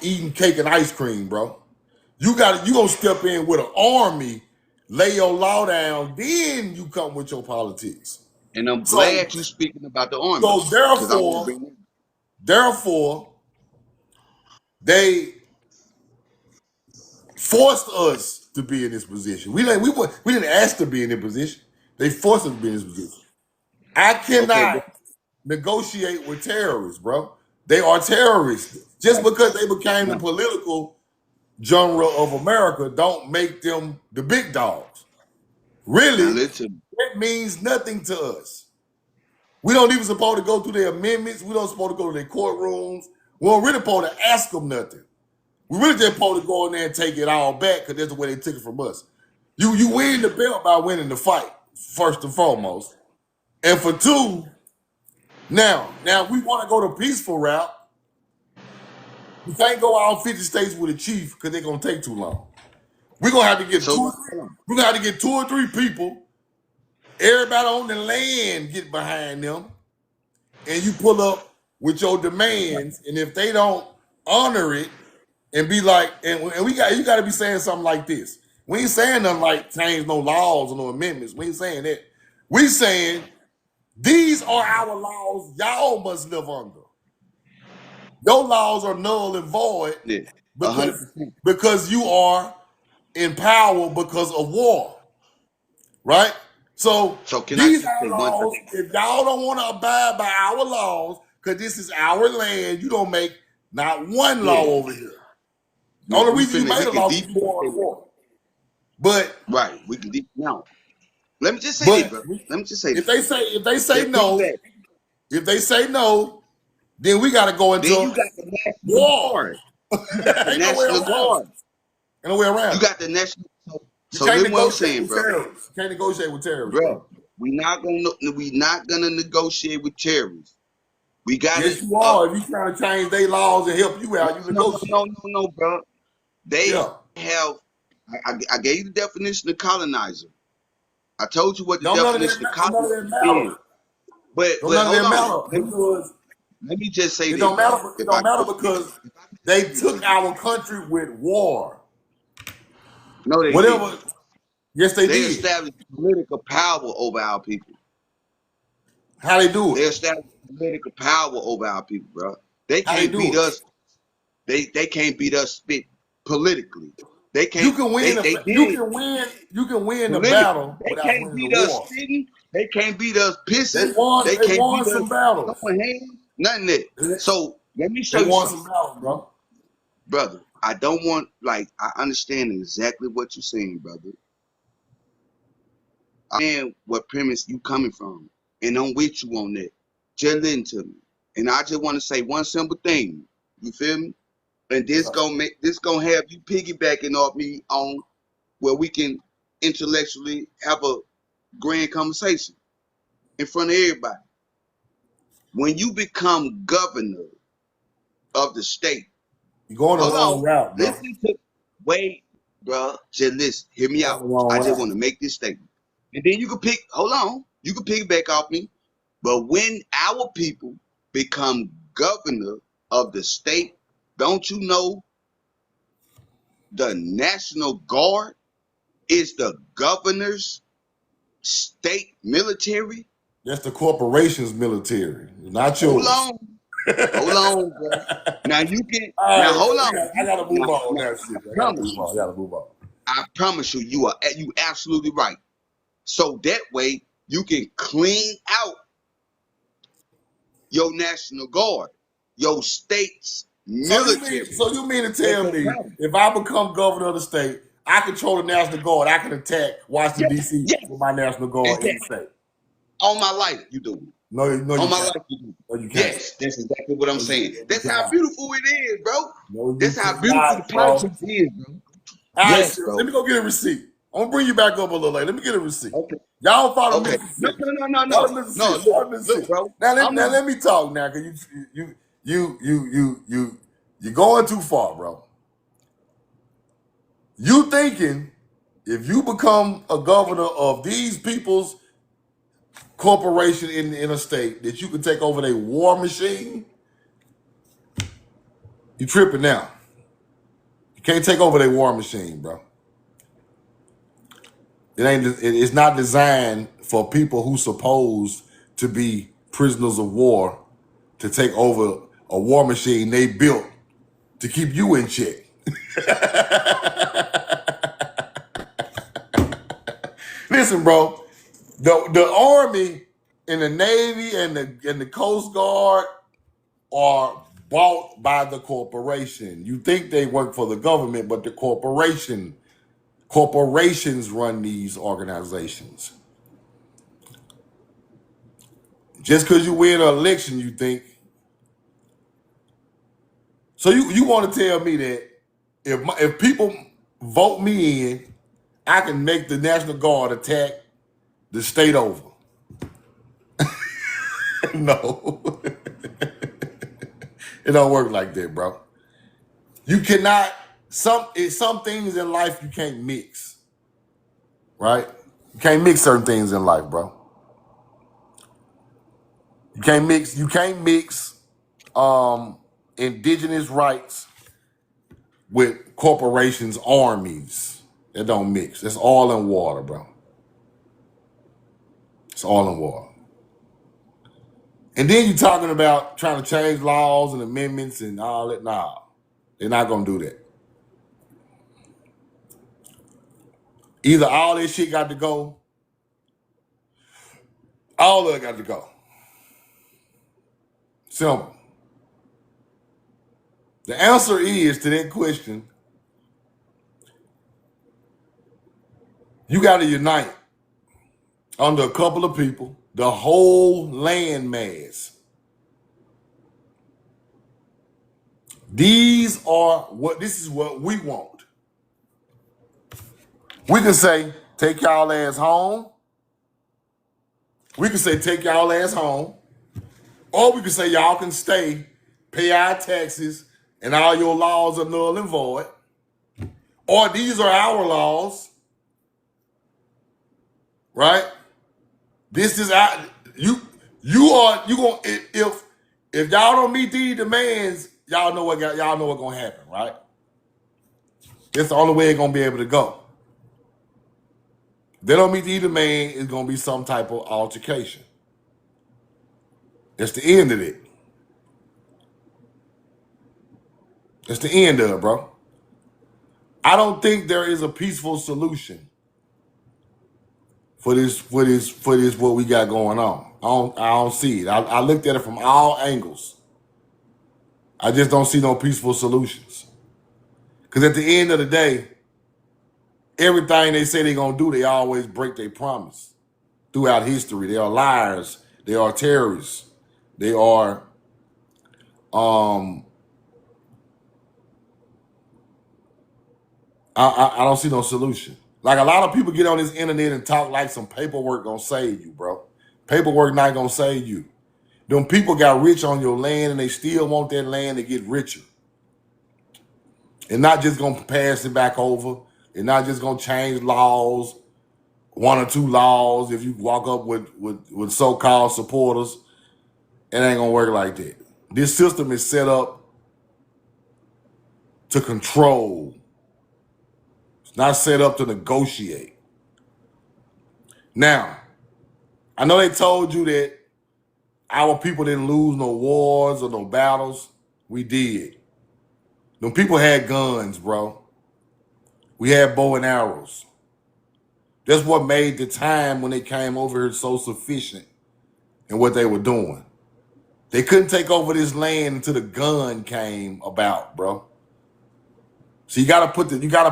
eating cake and ice cream, bro. You gonna step in with an army, lay your law down, then you come with your politics. And I'm So glad you speaking about the army, so because I want to bring it. therefore they forced us to be in this position. We didn't ask to be in this position. They forced us to be in this position. I Okay, but cannot negotiate with terrorists, bro. They are terrorists. Just because they became the now, political genre of America don't make them the big dogs. now Really, listen. that means nothing to us. We don't even supposed to go through their amendments. We don't supposed to go to their courtrooms. We don't really supposed to ask them nothing. We really just supposed to go in there and take it all back because that's the way they took it from us. You win the belt by winning the fight, first and foremost. And for two, now we want to go the peaceful route. We can't go all 50 states with a chief because they're gonna take too long. We're gonna have to get So, we're gonna have to get 2 or 3 people, everybody on the land get behind them, and you pull up with your demands, and if they don't honor it and be like, and you gotta be saying something like this. We ain't saying nothing like change no laws or no amendments. We ain't saying that. We saying these are our laws, y'all must live under. Your laws are null and void yeah, because 100%. because you are in power because of war, right? So So can I these just say one outlaws, thing? if y'all don't want to abide by our laws, because this is our land, you don't make not one law Yeah. over here. The No, only we reason you made a can law is you wanted war. But right. We can now. Let me just say this, but bro. Let me just say if this. they say Just no, piggyback. if they say no, then we got to go Then into you got the National war. Guard. You got the Ain't no way National around it. Guard. Ain't no way You around it. got the National. You So can't then what I'm negotiate saying, with bro, terrorists. You can't negotiate with terrorists, bro, bro. we not gonna negotiate with terrorists. We gotta Yes, you are. If you trying to change their laws and help you out, you negotiate. bro. They Yeah. have. I gave you the definition of colonizer. I told you what the Don't none of definition of that, don't none of colonizer that matter. is. But Don't none of hold that on. matter because Let me just say it this, don't bro. matter. It don't matter because If I could they explain it to took you, our country with war. no, they didn't. Whatever. Yes, they They did. established political power over our people. How they do They it? established political power over our people, bro. They How they can't do beat it? us. They can't beat us spit politically. They You can't. can win. They You did can win. You can win the politically. battle They without can't winning the beat us war. spitting. They can't beat us They pissing. won. They They can't won beat us some battles. throwing hands. Nothing that. So let me show They you won some something, battles, bro. brother. I don't want I understand exactly what you're saying, brother. I understand what premise you coming from, and I'm with you on that. Just listen to me, and I just want to say one simple thing. You feel me? And Yeah. this gonna have you piggybacking off me on where we can intellectually have a grand conversation in front of everybody. When you become governor of the state, You're going the hold wrong on, route, bro. listen to wait, bro. Just listen, hear me You're going out. the wrong I just route. want to make this statement, and then you can pick. Hold on, you can piggyback off me. But when our people become governor of the state, don't you know the National Guard is the governor's state military? That's the corporation's military, not Hold yours. on, hold on, bro. Now you can now All right, hold bro. on. I gotta move on Now, that shit. I I gotta promise move you, on. I gotta move on. I promise you, you absolutely right. So that way you can clean out your National Guard, your state's military. So you mean to That's tell your me problem. if I become governor of the state, I control the National Guard, I can attack Washington Yes, D.C. yes, with my National Guard in the exactly. state? On my life, you do. No, On you my can't. life, you do. No, you can't. Yes, that's exactly what I'm No, saying. you That's how cannot. beautiful it is, bro. No, you That's how beautiful the cannot, bro. process is, bro. All right, Yes, sir. Let bro. me go get a receipt. I'm gonna bring you back up a little later. Let me get a receipt. Okay. Y'all follow Okay. No, Mississippi. no, no, no, Follow no. No, Mississippi. look, Follow look, Mississippi. bro. Now I'm let me talk now, cause you're going too far, bro. You thinking if you become a governor of these people's corporation in a state that you can take over their war machine? You tripping now. You can't take over their war machine, bro. It's not designed for people who supposed to be prisoners of war to take over a war machine they built to keep you in check. Listen, bro, the Army and the Navy and the Coast Guard are bought by the corporation. You think they work for the government, but the corporations run these organizations. Just because you win an election, you think. So you want to tell me that if people vote me in, I can make the National Guard attack the state over? No, it don't work like that, bro. You cannot. Some things in life you can't mix, right? You can't mix certain things in life, bro. You can't mix. You can't mix indigenous rights with corporations' armies. It don't mix. It's all in water, bro. It's all in water. And then you're talking about trying to change laws and amendments and all that. Nah, they're not gonna do that. Either all this shit got to go, all of it got to go. Simple. The answer is to that question, you got to unite under a couple of people, the whole land mass. This is what we want. We can say, take y'all ass home. We can say, take y'all ass home. Or we can say, y'all can stay, pay our taxes, and all your laws are null and void. Or these are our laws. Right? This is our, you gonna, if y'all don't meet these demands, y'all know what's gonna happen, right? That's the only way it's gonna be able to go. If they don't meet these demands, it's gonna be some type of altercation. That's the end of it. That's the end of it, bro. I don't think there is a peaceful solution for this what we got going on. I don't see it. I looked at it from all angles. I just don't see no peaceful solutions. Because at the end of the day, everything they say they're going to do, they always break their promise. Throughout history, they are liars. They are terrorists. They are I don't see no solution. Like, a lot of people get on this internet and talk like some paperwork gonna save you, bro. Paperwork not gonna save you. Them people got rich on your land and they still want that land to get richer. And not just gonna pass it back over. They're not just gonna change laws, one or two laws. If you walk up with so-called supporters, it ain't gonna work like that. This system is set up to control. It's not set up to negotiate. Now, I know they told you that our people didn't lose no wars or no battles. We did. Them people had guns, bro. We had bow and arrows. That's what made the time when they came over here so sufficient in what they were doing. They couldn't take over this land until the gun came about, bro. So you gotta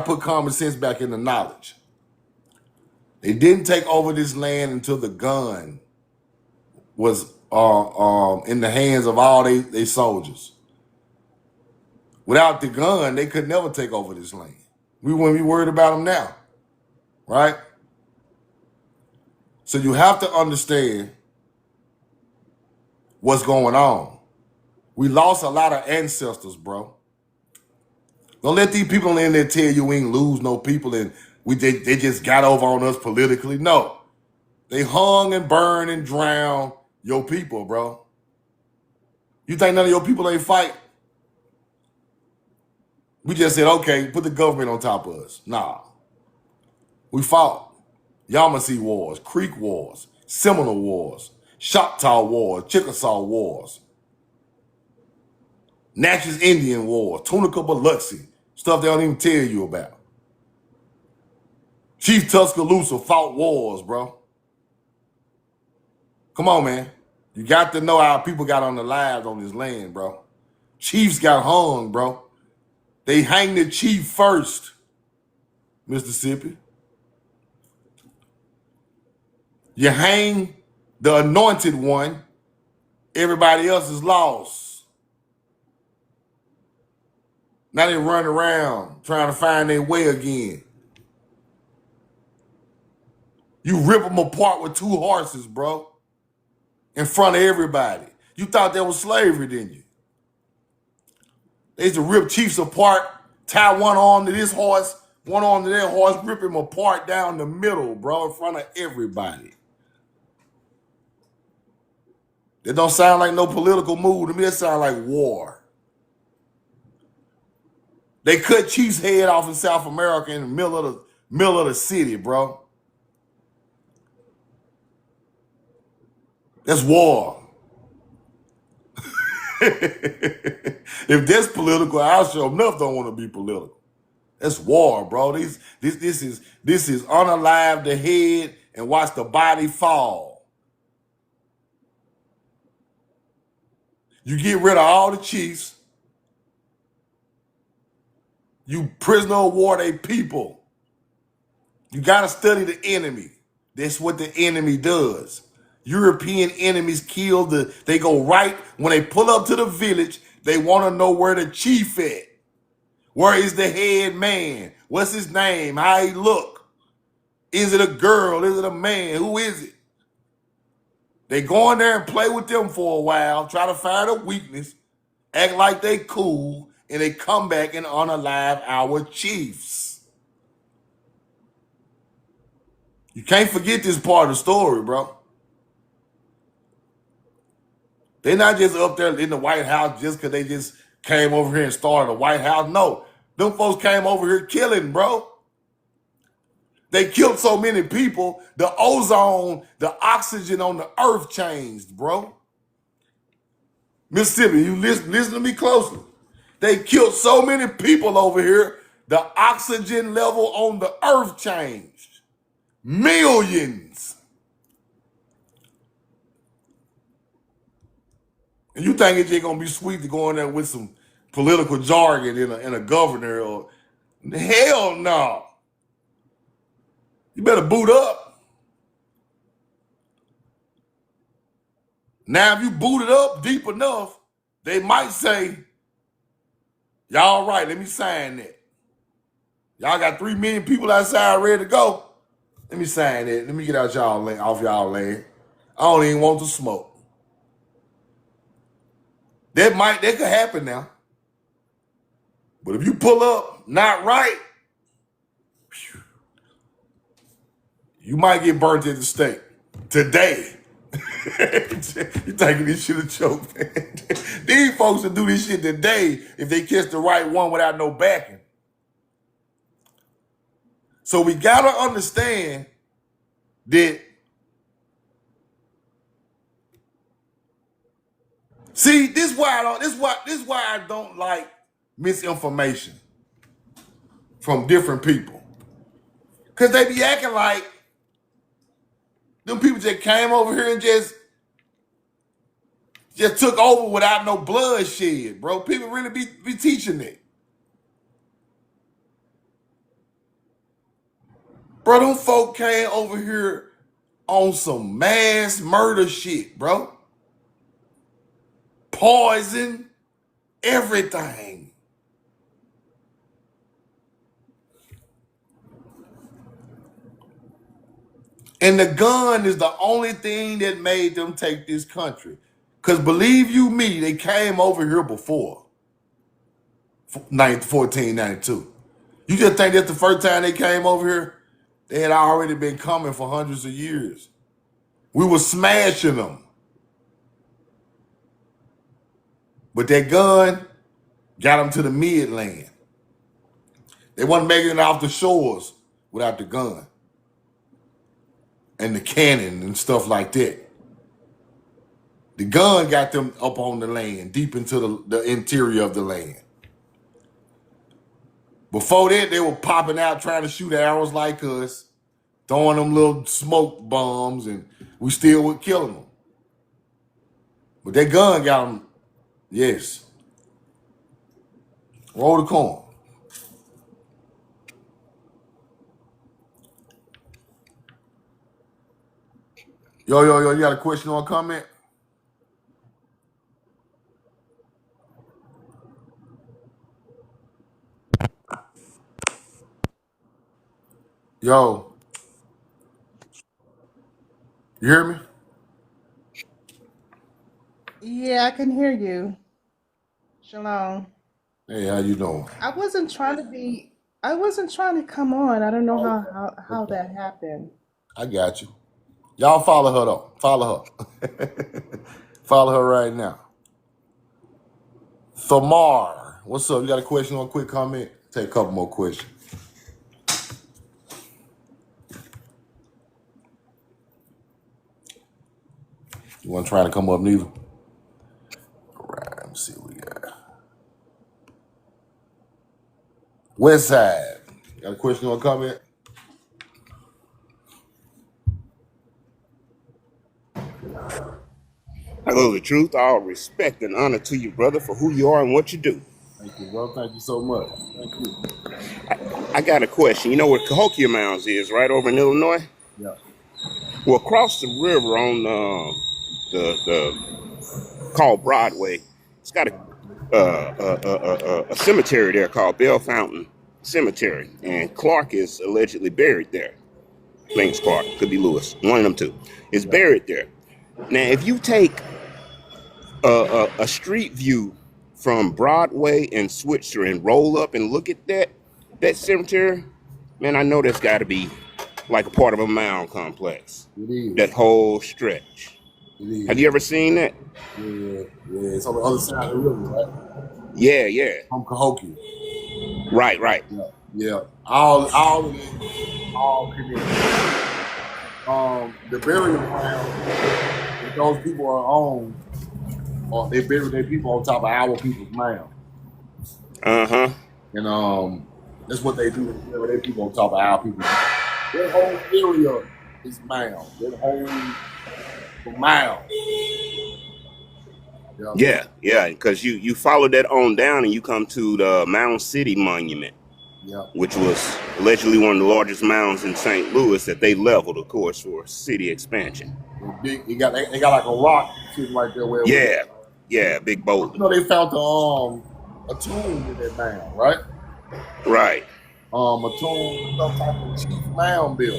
put common sense back in the knowledge. They didn't take over this land until the gun was in the hands of all they soldiers. Without the gun, they could never take over this land. We wouldn't be worried about them now, right? So you have to understand what's going on. We lost a lot of ancestors, bro. Don't let these people in there tell you we ain't lose no people and they just got over on us politically. No. They hung and burned and drowned your people, bro. You think none of your people ain't fight? We just said, okay, put the government on top of us. Nah. We fought. Yamasee Wars, Creek Wars, Seminole Wars, Choctaw Wars, Chickasaw Wars, Natchez Indian Wars, Tunica Biloxi, stuff they don't even tell you about. Chief Tuscaloosa fought wars, bro. Come on, man. You got to know how people got on their lives on this land, bro. Chiefs got hung, bro. They hang the chief first, Mississippi. You hang the anointed one, everybody else is lost. Now they run around trying to find their way again. You rip them apart with two horses, bro, in front of everybody. You thought that was slavery, didn't you? They used to rip chiefs apart, tie one arm to this horse, one arm to that horse, rip him apart down the middle, bro, in front of everybody. It don't sound like no political move to me. It sounds like war. They cut Chief's head off in South America in the middle of the city, bro. That's war. If that's political, I sure enough don't want to be political. That's war, bro. This is unalive the head and watch the body fall. You get rid of all the chiefs. You prisoner of war, they people. You gotta study the enemy. That's what the enemy does. European enemies kill they go right when they pull up to the village, they want to know where the chief at. Where is the head man? What's his name? How he look? Is it a girl? Is it a man? Who is it? They go in there and play with them for a while, try to find a weakness, act like they cool, and they come back and unalive our chiefs. You can't forget this part of the story, bro. They're not just up there in the White House just because they just came over here and started the White House. No, them folks came over here killing, bro. They killed so many people, the ozone, the oxygen on the earth changed, bro. Mississippi, you listen to me closely. They killed so many people over here, the oxygen level on the earth changed. Millions. And you think it's just gonna be sweet to go in there with some political jargon in a governor or hell no. You better boot up. Now, if you boot it up deep enough, they might say, y'all right, let me sign that. Y'all got 3 million people outside ready to go. Let me sign that. Let me get out y'all off y'all land. I don't even want to smoke. That could happen now. But if you pull up not right, you might get burnt at the stake today. You taking this shit a joke, man. These folks will do this shit today if they catch the right one without no backing. So we gotta understand that. See, this is why I don't like misinformation from different people. Cause they be acting like them people just came over here and just took over without no bloodshed, bro. People really be teaching it. Bro, them folk came over here on some mass murder shit, bro. Poison, everything. And the gun is the only thing that made them take this country. Because believe you me, they came over here before 1492. You just think that's the first time they came over here? They had already been coming for hundreds of years. We were smashing them. But that gun got them to the midland. They wasn't making it off the shores without the gun and the cannon and stuff like that. The gun got them up on the land, deep into the interior of the land. Before that, they were popping out trying to shoot arrows like us, throwing them little smoke bombs, and we still were killing them. But that gun got them, yes. Roll the corn. Yo, you got a question or a comment? Yo, you hear me? Yeah, I can hear you. Shalom. Hey, how you doing? I wasn't trying to come on. I don't know how that happened. I got you. Y'all follow her though. Follow her. Follow her right now. Thamar, what's up? You got a question or a quick comment? Take a couple more questions. You want to try to come up, neither? All right, let me see what we got. West Side. Got a question or comment? Hello, the truth, all respect and honor to you, brother, for who you are and what you do. Thank you, bro. Thank you so much. Thank you. I got a question. You know where Cahokia Mounds is, right over in Illinois? Yeah. Well, across the river on the called Broadway, it's got a cemetery there called Bell Fountain Cemetery, and Clark is allegedly buried there. I think it's Clark, could be Lewis, one of them two. Is buried there. Now, if you take a street view from Broadway and Switzer and roll up and look at that cemetery, man, I know that's got to be like a part of a mound complex. It is. That whole stretch. It is. Have you ever seen that? Yeah. It's on the other side of the river, right? Yeah. From Cahokia. Right. Yeah. All of it, all connected. The burial ground that those people are on, or they bury their people on top of our people's mound. And that's what they do. They bury their people on top of our people's mound. That whole area is mound. That whole mound. Yeah, because you follow that on down and you come to the Mound City Monument, which was allegedly one of the largest mounds in St. Louis that they leveled, of course, for city expansion. They got like a rock sitting right there. Yeah, big boulder. You know, they found a tomb in that mound, right? Right. A tomb, some type of chief mound builder.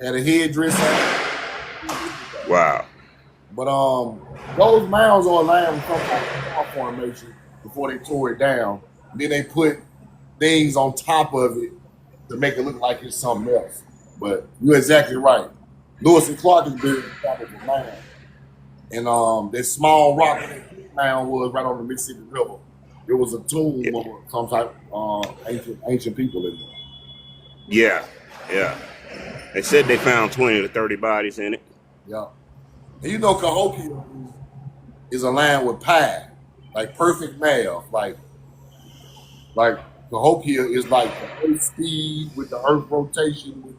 Had a headdress on. Wow. But those mounds are aligned with some type of rock formation before they tore it down. Then they put things on top of it to make it look like it's something else. But you're exactly right. Lewis and Clark is built on top of a mound. And that small rock mound was right on the Mississippi River. There was a tomb of some type of ancient people in there. Yeah. They said they found 20 to 30 bodies in it. Yeah. And you know Cahokia is a land with pi, like perfect math. Like Cahokia is like the earth speed with the earth rotation.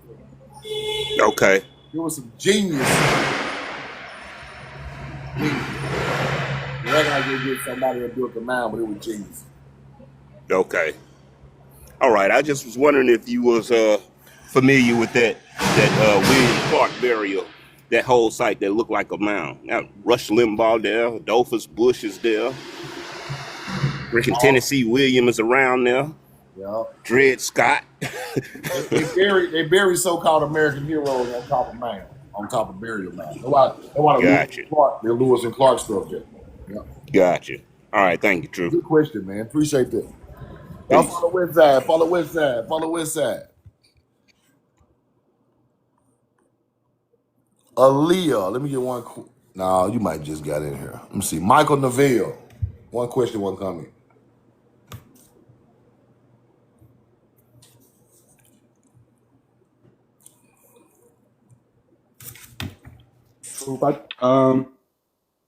Okay. There was some genius. You're not gonna get somebody that built the mound, but it was genius. Okay. All right. I just was wondering if you was familiar with that William Clark burial, that whole site that looked like a mound. Now, Rush Limbaugh there, Adolphus Bush is there, Rick and Tennessee Williams is around there. Yeah. Dred Scott. they bury so-called American heroes on top of mound, on top of burial mound. That's why the Lewis and Clark stuff there. Yeah. Gotcha. All right, thank you, Drew. Good question, man. Appreciate that. Y'all follow West Side. Follow West Side. Follow West Side. Aaliyah, let me get one. No, you might just got in here. Let me see. Michael Neville. One question, one comment.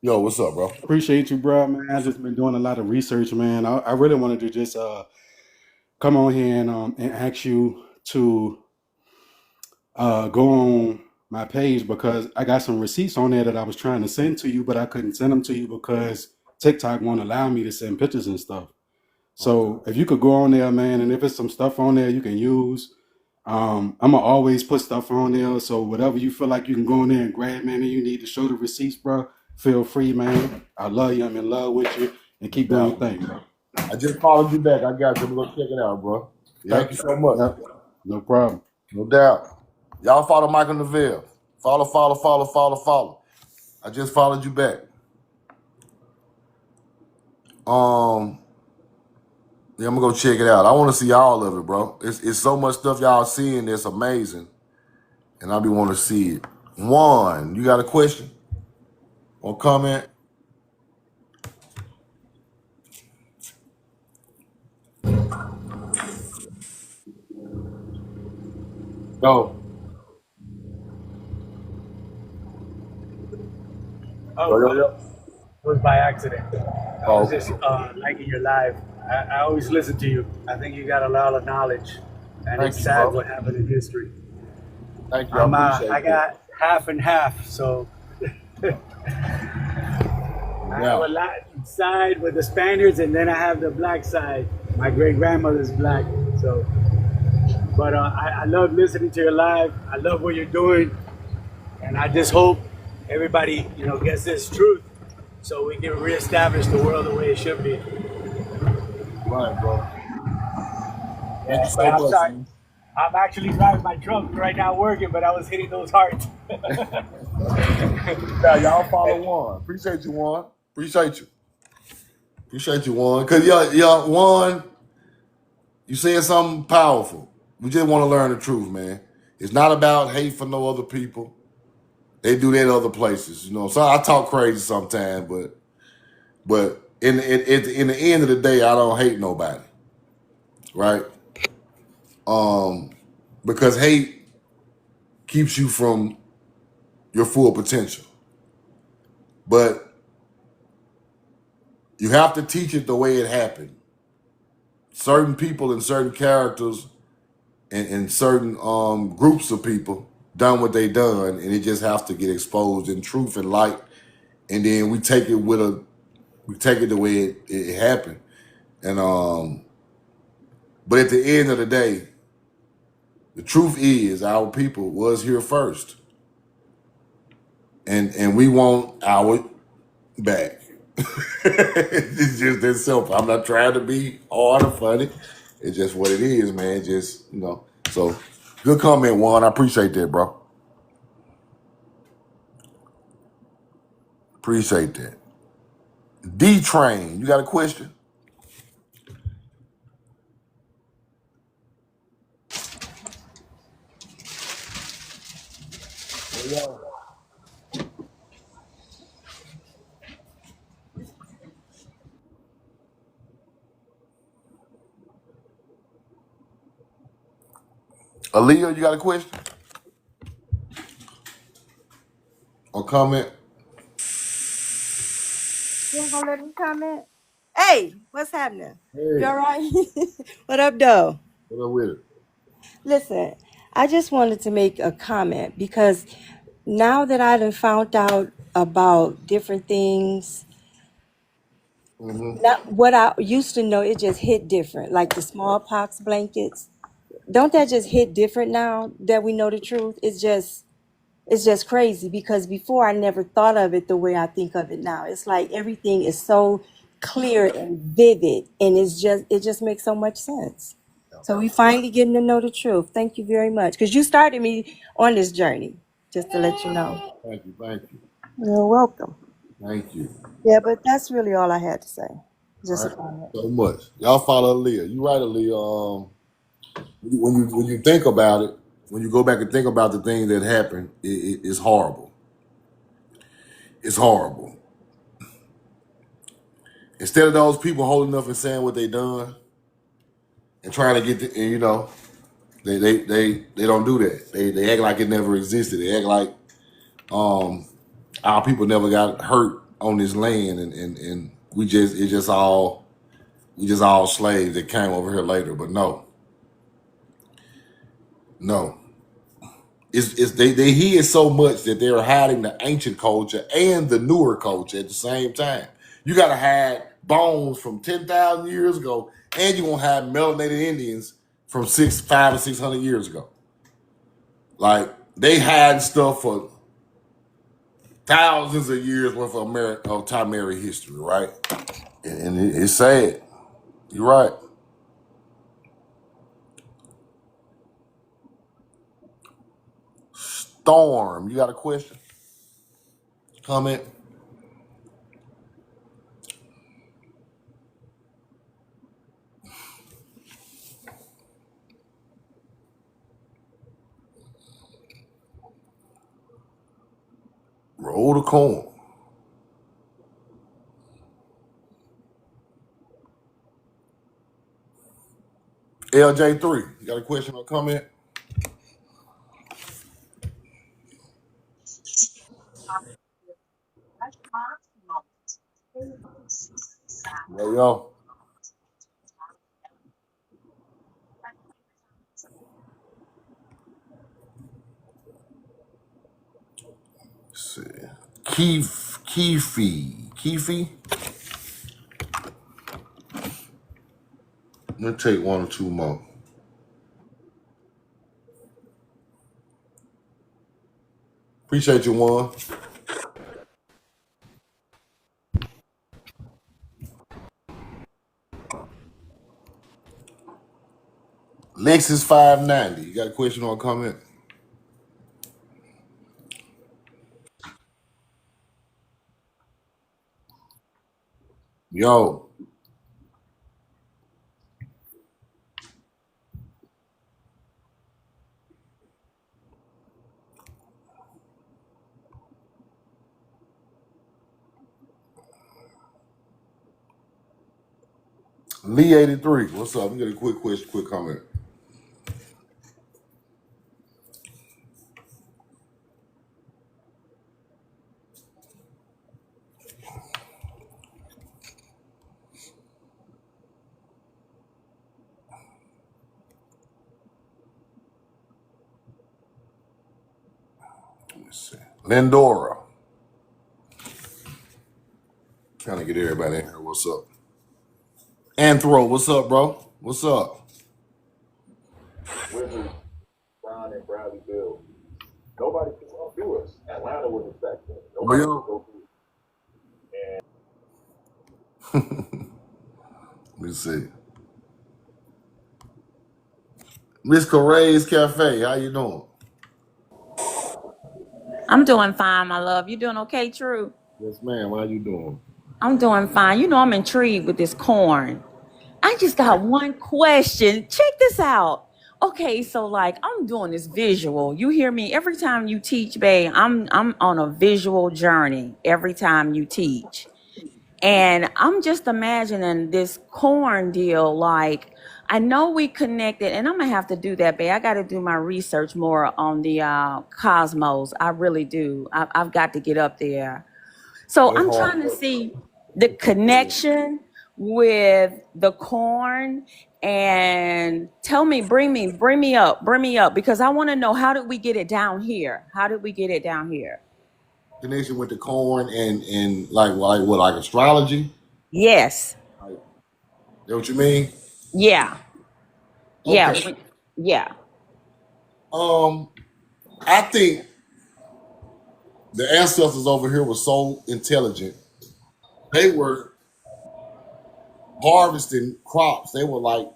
Yo, what's up, bro? Appreciate you, bro, man. I've just been doing a lot of research, man. I really wanted to just come on here and ask you to go on my page because I got some receipts on there that I was trying to send to you, but I couldn't send them to you because TikTok won't allow me to send pictures and stuff. So if you could go on there, man, and if it's some stuff on there you can use, I'm gonna always put stuff on there. So whatever you feel like you can go in there and grab, man, and you need to show the receipts, bro, feel free, man. I love you. I'm in love with you, and keep doing your thing, bro. I just followed you back. I got you. We're gonna check it out, bro. Thank you so much. Yep. No problem. No doubt. Y'all follow Michael Neville. Follow. I just followed you back. Yeah, I'm gonna go check it out. I want to see all of it, bro. It's so much stuff y'all seeing that's amazing, and I be want to see it. One, you got a question or comment? Go. Oh, it was by accident. I was just liking your live. I always listen to you. I think you got a lot of knowledge, and Thank it's you, sad bro. what happened in history. Thank you. I I appreciate that. got half and half, so I have Yeah. a Latin side with the Spaniards, and then I have the black side. My great grandmother's black, so. But I love listening to your live. I love what you're doing, and I just hope everybody, gets this truth, so we can reestablish the world the way it should be. Right, bro. Thank you Yeah, but so I'm much, sorry. man. I'm actually driving my truck right now working, but I was hitting those hearts. Yeah, y'all follow Juan. Appreciate you, Juan. Appreciate you. Appreciate you, Juan. Cause Juan, you saying something powerful. We just want to learn the truth, man. It's not about hate for no other people. They do that other places, So I talk crazy sometimes, but in the end of the day, I don't hate nobody, right? Because hate keeps you from your full potential. But you have to teach it the way it happened. Certain people and certain characters and certain groups of people done what they done, and it just has to get exposed in truth and light. And then we take it the way it happened. And but at the end of the day, the truth is our people was here first. And we want our back. It's just that simple. I'm not trying to be hard or funny. It's just what it is, man. Just. So good comment, Juan. I appreciate that, bro. Appreciate that. D Train, you got a question? Aaliyah, you got a question or comment? You ain't gonna let me comment? Hey, what's happening? You Hey, all right? What up, though? what up with it? Listen, I just wanted to make a comment because now that I done found out about different things, Mm-hmm. not what I used to know, it just hit different. Like the smallpox blankets. Don't that just hit different now that we know the truth? It's just crazy because before I never thought of it the way I think of it now. It's like everything is so clear and vivid, and it just makes so much sense. So we finally getting to know the truth. Thank you very much because you started me on this journey. Just to let you know. Thank you, thank you, You're welcome. thank you. Yeah, but that's really all I had to say. All Just a right, comment. so much. Y'all follow Aaliyah. You right, Aaliyah. When you think about it, when you go back and think about the things that happened, it's horrible. It's horrible. Instead of those people holding up and saying what they done and trying to get the, and, they don't do that. They act like it never existed. They act like our people never got hurt on this land, and we just all slaves that came over here later. But no, no. It's they hid so much that they're hiding the ancient culture and the newer culture at the same time. You gotta hide bones from 10,000 years ago, and you're gonna have melanated Indians from 500 or 600 years ago. Like they hide stuff for thousands of years worth of Tamari history, right? And it's sad. You're right. Storm, you got a question? Comment? Roll the coin. LJ3, you got a question or comment? There you go. Keefe. Let me take one or two more. Appreciate you, Juan. Lexus 590. You got a question or a comment? Yo. Lee 83. What's up? We got a quick question, quick comment. Let's see. Lindora. Trying to get everybody in here. What's up? Anthro, what's up, bro? What's up? Wizards, Brown and Bradley Bill. Nobody can outdo us. Atlanta was affected. Nobody can go through. Let me see. Miss Corray's Cafe, how you doing? I'm doing fine, my love. You doing okay, True? Yes, ma'am. How you doing? I'm doing fine. You know, I'm intrigued with this corn. I just got one question. Check this out. Okay, so like I'm doing this visual. You hear me? Every time you teach, babe, I'm on a visual journey every time you teach. And I'm just imagining this corn deal. Like, I know we connected, and I'm gonna have to do that, babe. I got to do my research more on the cosmos. I really do. I've got to get up there. So That's I'm hard. trying to see the connection with the corn, and tell me, bring me up, because I want to know, how did we get it down here? How did we get it down here? Connection with the corn and like astrology? Yes. Like, know what you mean? Yeah. Yeah. Okay. Yeah. I think the ancestors over here were so intelligent. They were harvesting crops. They were like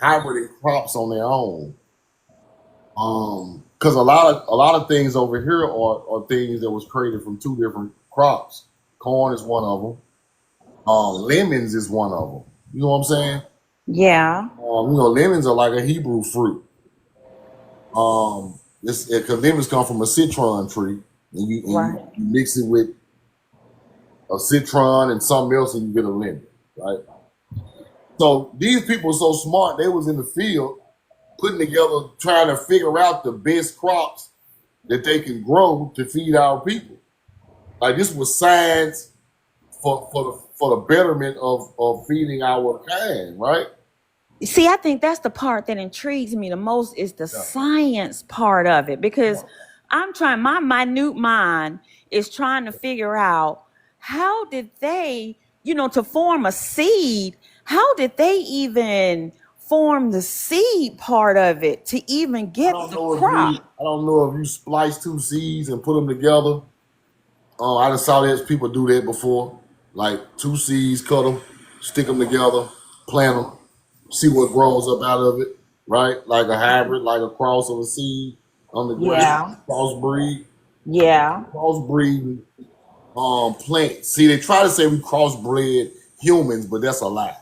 hybriding crops on their own. Because a lot of things over here are things that was created from two different crops. Corn is one of them. Lemons is one of them. You know what I'm saying? Yeah. Lemons are like a Hebrew fruit. Because lemons come from a citron tree, and Right. you mix it with a citron and something else, and you get a lemon, right? So these people are so smart. They was in the field putting together, trying to figure out the best crops that they can grow to feed our people. Like, this was science for the betterment of feeding our kind, right? See, I think that's the part that intrigues me the most, is the Yeah. science part of it, because I'm trying, my minute mind is trying to figure out, how did they, to form a seed, how did they even form the seed part of it to even get the crop? I don't know if you splice two seeds and put them together. I just saw that people do that before. Like, two seeds, cut them, stick them together, plant them, see what grows up out of it, right? Like a hybrid, like a cross of a seed on the ground, Yeah. crossbreed, Yeah. crossbreeding plants. See, they try to say we crossbred humans, but that's a lie.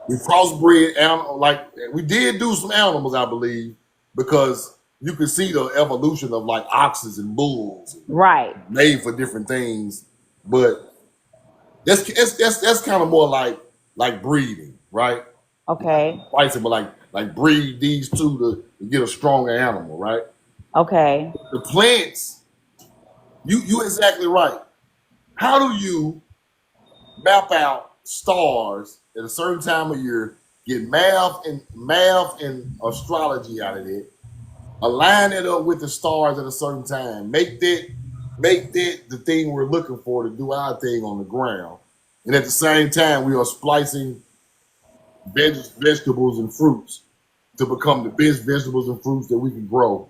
We crossbred animals, like we did do some animals, I believe, because you can see the evolution of like oxes and bulls Right. made for different things, but that's kind of more like breeding, right? Okay. Right, but like breed these two to get a stronger animal, right? Okay. The plants, you exactly right. How do you map out stars at a certain time of year, get math and astrology out of it, align it up with the stars at a certain time, make that make that the thing we're looking for to do our thing on the ground. And at the same time, we are splicing vegetables and fruits to become the best vegetables and fruits that we can grow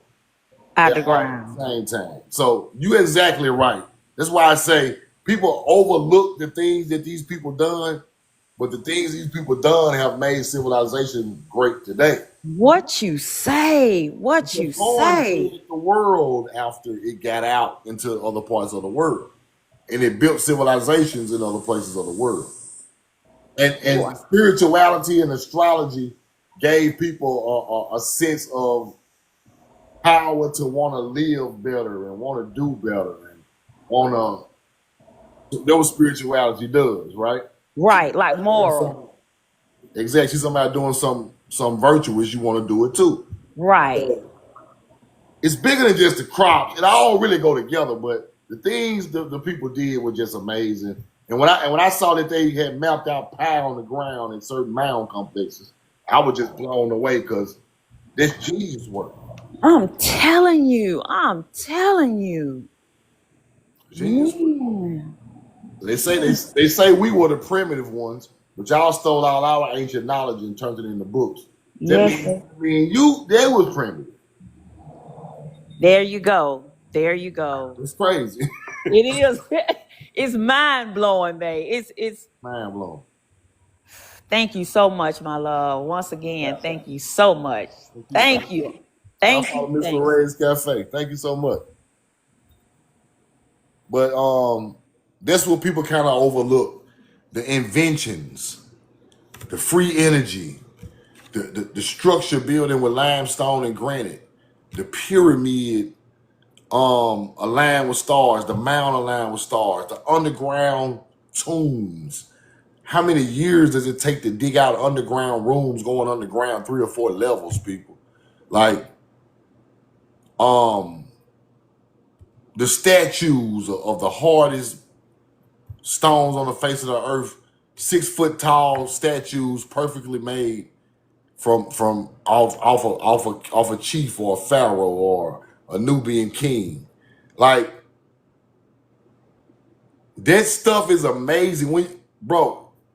Out at the all at ground. the same time. So you're exactly right. That's why I say people overlook the things that these people done, but the things these people done have made civilization great today. What you say? What you Because foreign say? changed the world after it got out into other parts of the world. And it built civilizations in other places of the world. And What? spirituality and astrology gave people a sense of power to want to live better and want to do better and want to. That what spirituality does, right? Right, like Doing moral. exactly. Somebody doing some virtuous, you want to do it too. Right. It's bigger than just the crops. It all really go together, but the things the people did were just amazing. And when I saw that they had mapped out pie on the ground in certain mound complexes, I was just blown away because that's genius work. I'm telling you. I'm telling you. Genius work. Man. They say we were the primitive ones, but y'all stole all our ancient knowledge and turned it into books. That Yes. means they was primitive. There you go. There you go. It's crazy. It is. It's mind blowing, babe. It's. Mind blown. Thank you so much, my love. Once again, thank you so much. Thank you. Y'all Thank follow you. Mr. Thank you. Ray's Cafe. Thank you so much. But that's what people kind of overlook. The inventions, the free energy, the structure building with limestone and granite, the pyramid aligned with stars, the mound aligned with stars, the underground tombs. How many years does it take to dig out underground rooms going underground 3 or 4 levels, people? Like the statues of the hardest stones on the face of the earth, 6 foot tall statues, perfectly made from off a chief or a pharaoh or a Nubian king. Like that stuff is amazing.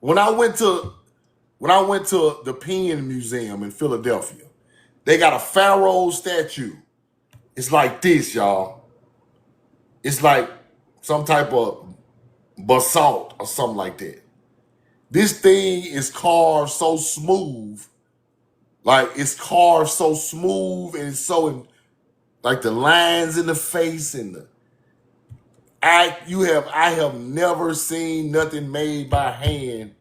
When I went to the Penn Museum in Philadelphia, they got a pharaoh statue. It's like this, y'all. It's like some type of basalt or something like that. This thing is carved so smooth. Like it's carved so smooth and it's so like the lines in the face and I have never seen nothing made by hand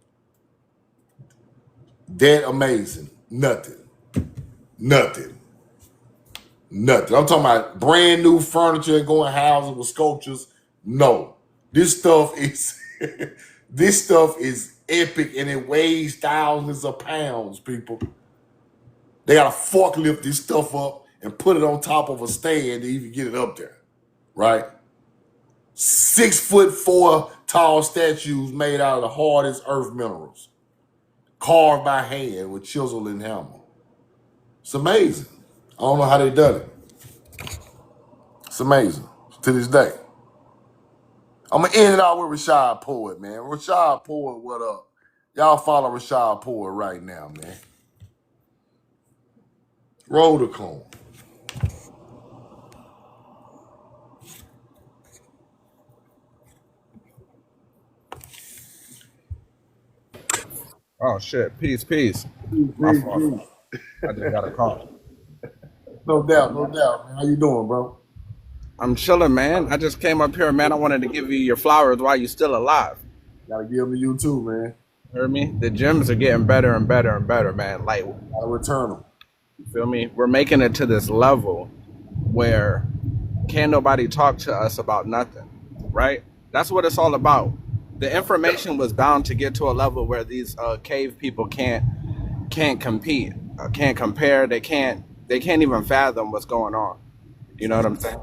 that amazing. Nothing. I'm talking about brand new furniture and going houses with sculptures. No. This stuff is this stuff is epic and it weighs thousands of pounds, people. They gotta forklift this stuff up and put it on top of a stand to even get it up there. Right? 6'4" tall statues made out of the hardest earth minerals, carved by hand with chisel and hammer. It's amazing. I don't know how they done it. It's amazing to this day. I'm gonna end it out with Rashad Poet, man. Rashad Poet, what up? Y'all follow Rashad Poet right now, man. Roll the cone. Oh shit! Peace. My fault. I just got a call. No doubt, man. How you doing, bro? I'm chilling, man. I just came up here, man. I wanted to give you your flowers while you're still alive. Gotta give them to you too, man. Heard me? The gyms are getting better and better and better, man. Like, Gotta return them. you feel me? We're making it to this level where can't nobody talk to us about nothing, right? That's what it's all about. The information was bound to get to a level where these cave people can't compete, can't compare. They can't even fathom what's going on. You know what I'm saying?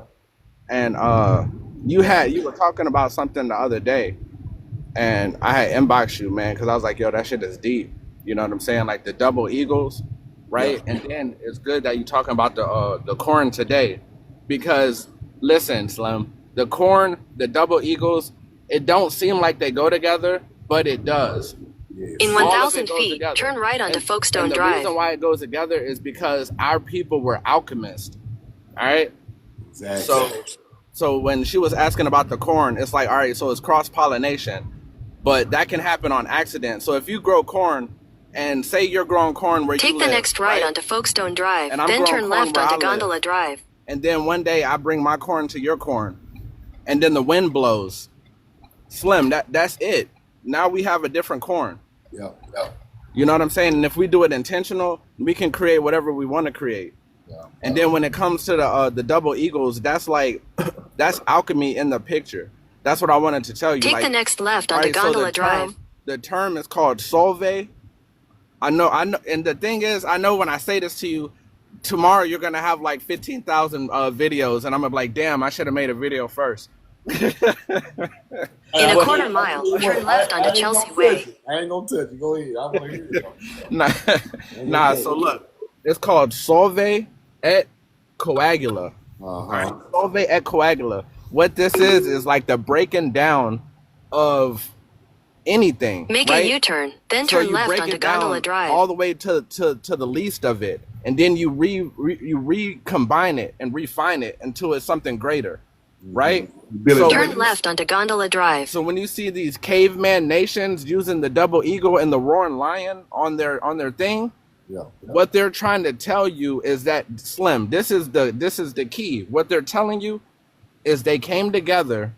And you were talking about something the other day, and I had inboxed you, man, because I was like, yo, that shit is deep. You know what I'm saying? Like the double eagles, right? Yeah. And then it's good that you're talking about the corn today, because listen, Slim, The corn, the double eagles, it don't seem like they go together, but it does. Yes. In All of it 1,000 goes feet, together. turn right onto And Folkestone the Drive. reason why it goes together is because our people were alchemists. All right. Exactly. So when she was asking about the corn, it's like, all right, so it's cross pollination, but that can happen on accident. So if you grow corn, and say you're growing corn where Take you the live, next right right? onto Folkestone Drive, And I'm then growing turn corn left where I onto live. Gondola Drive. And then one day I bring my corn to your corn, and then the wind blows. Slim, that's it. Now we have a different corn. Yeah. You know what I'm saying? And if we do it intentional, we can create whatever we want to create. Yeah. And then when it comes to the double eagles, that's like that's alchemy in the picture. That's what I wanted to tell you. Take like, the next left all onto right, so Gondola Drive. the term is called solve. I know, and the thing is, I know when I say this to you, tomorrow you're gonna have like 15,000 videos, and I'm gonna be like, damn, I should have made a video first. In a quarter mile, turn left onto Chelsea Way. I ain't gonna touch you. Go ahead. I want to hear it. Nah. So look, it's called solve et coagula. Solve et coagula. What this is like the breaking down of anything. Make right? a U-turn, then So turn you left break onto it down Gondola Drive. all the way to the least of it, and then you recombine it and refine it until it's something greater, right? So turn left onto Gondola Drive. So when you see these caveman nations using the double eagle and the roaring lion on their thing, what they're trying to tell you is that, Slim, this is the key. What they're telling you is they came together,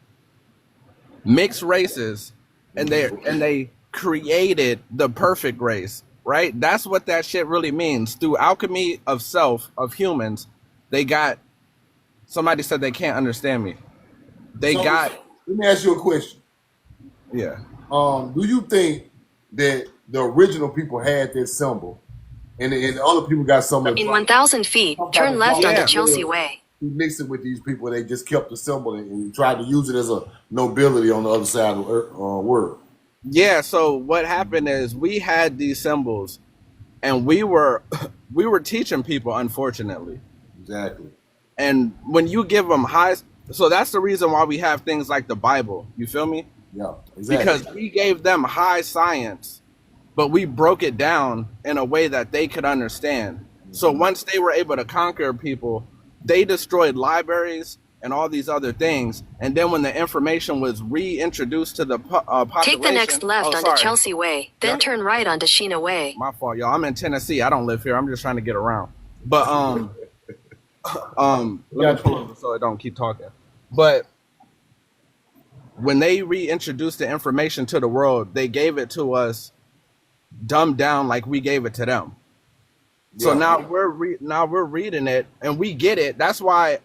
mixed races, and they created the perfect race, right? That's what that shit really means. Through alchemy of self, of humans, they got, somebody said they can't understand me. Let me ask you a question. Yeah. Do you think that the original people had that symbol, and the other people got some of In 1,000 feet, turn left onto Chelsea Way. You mix it with these people, they just kept the symbol and tried to use it as a nobility on the other side of the world. Yeah, so what happened is we had these symbols, and we were teaching people, unfortunately. Exactly. And when you give them so that's the reason why we have things like the Bible. You feel me? Yeah, exactly. Because we gave them high science, but we broke it down in a way that they could understand. Mm-hmm. So once they were able to conquer people, they destroyed libraries and all these other things. And then when the information was reintroduced to the population... Take the next left onto Chelsea Way, then turn right onto Sheena Way. My fault, y'all. I'm in Tennessee. I don't live here. I'm just trying to get around. But let me pull over so I don't keep talking. But when they reintroduced the information to the world, they gave it to us dumbed down like we gave it to them. So now we're reading it and we get it. That's why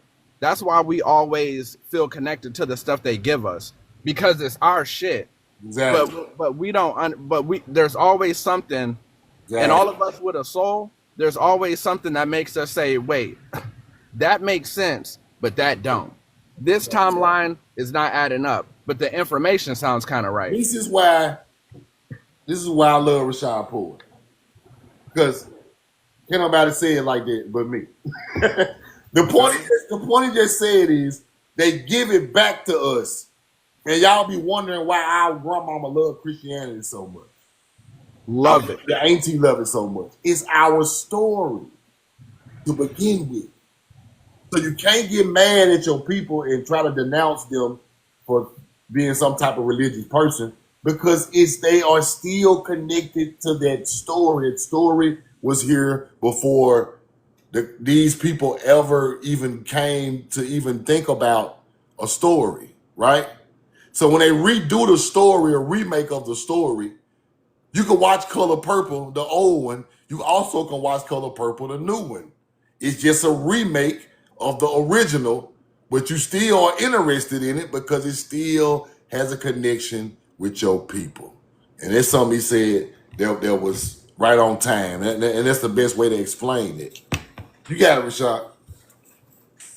we always feel connected to the stuff they give us, because it's our shit. Exactly. But we don't. There's always something, and all of us with a soul. There's always something that makes us say, "Wait, that makes sense, but that don't." This timeline is not adding up, but the information sounds kind of right. This is why I love Rashad Poole, because can't nobody say it like that but me. The point he just said is they give it back to us, and y'all be wondering why our grandmama love Christianity so much. Love it. The auntie love it so much. It's our story to begin with. So you can't get mad at your people and try to denounce them for being some type of religious person, because they are still connected to that story. That story was here before these people ever even came to even think about a story, right? So when they redo the story, a remake of the story, you can watch Color Purple, the old one. You also can watch Color Purple, the new one. It's just a remake of the original, but you still are interested in it because it still has a connection with your people. And that's something he said that was right on time. And that's the best way to explain it. You got it, Rashad.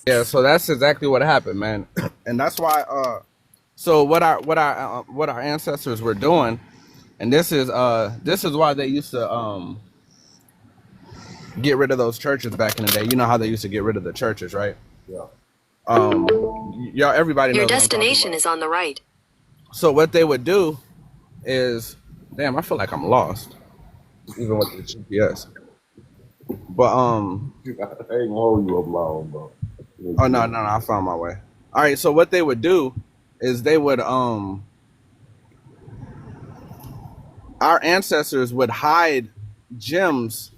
Yeah, so that's exactly what happened, man. And that's why so what our ancestors were doing, and this is why they used to get rid of those churches back in the day. You know how they used to get rid of the churches, right? Yeah. Y'all, everybody Your knows what I'm talking destination about. is on the right. So what they would do is, damn, I feel like I'm lost, even with the GPS. But I ain't gonna hold you up long, bro. oh no, I found my way. All right, so what they would do is they would our ancestors would hide gems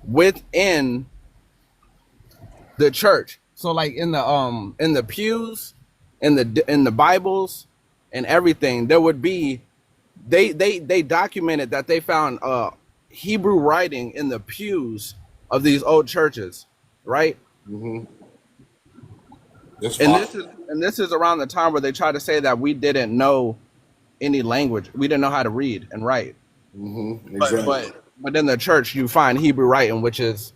within the church. So like in the pews, in the Bibles and everything, there would be they documented that they found Hebrew writing in the pews of these old churches, right? Mm-hmm. That's And fine. this is around the time where they tried to say that we didn't know any language. We didn't know how to read and write. Mm-hmm. Exactly. But in the church you find Hebrew writing, which is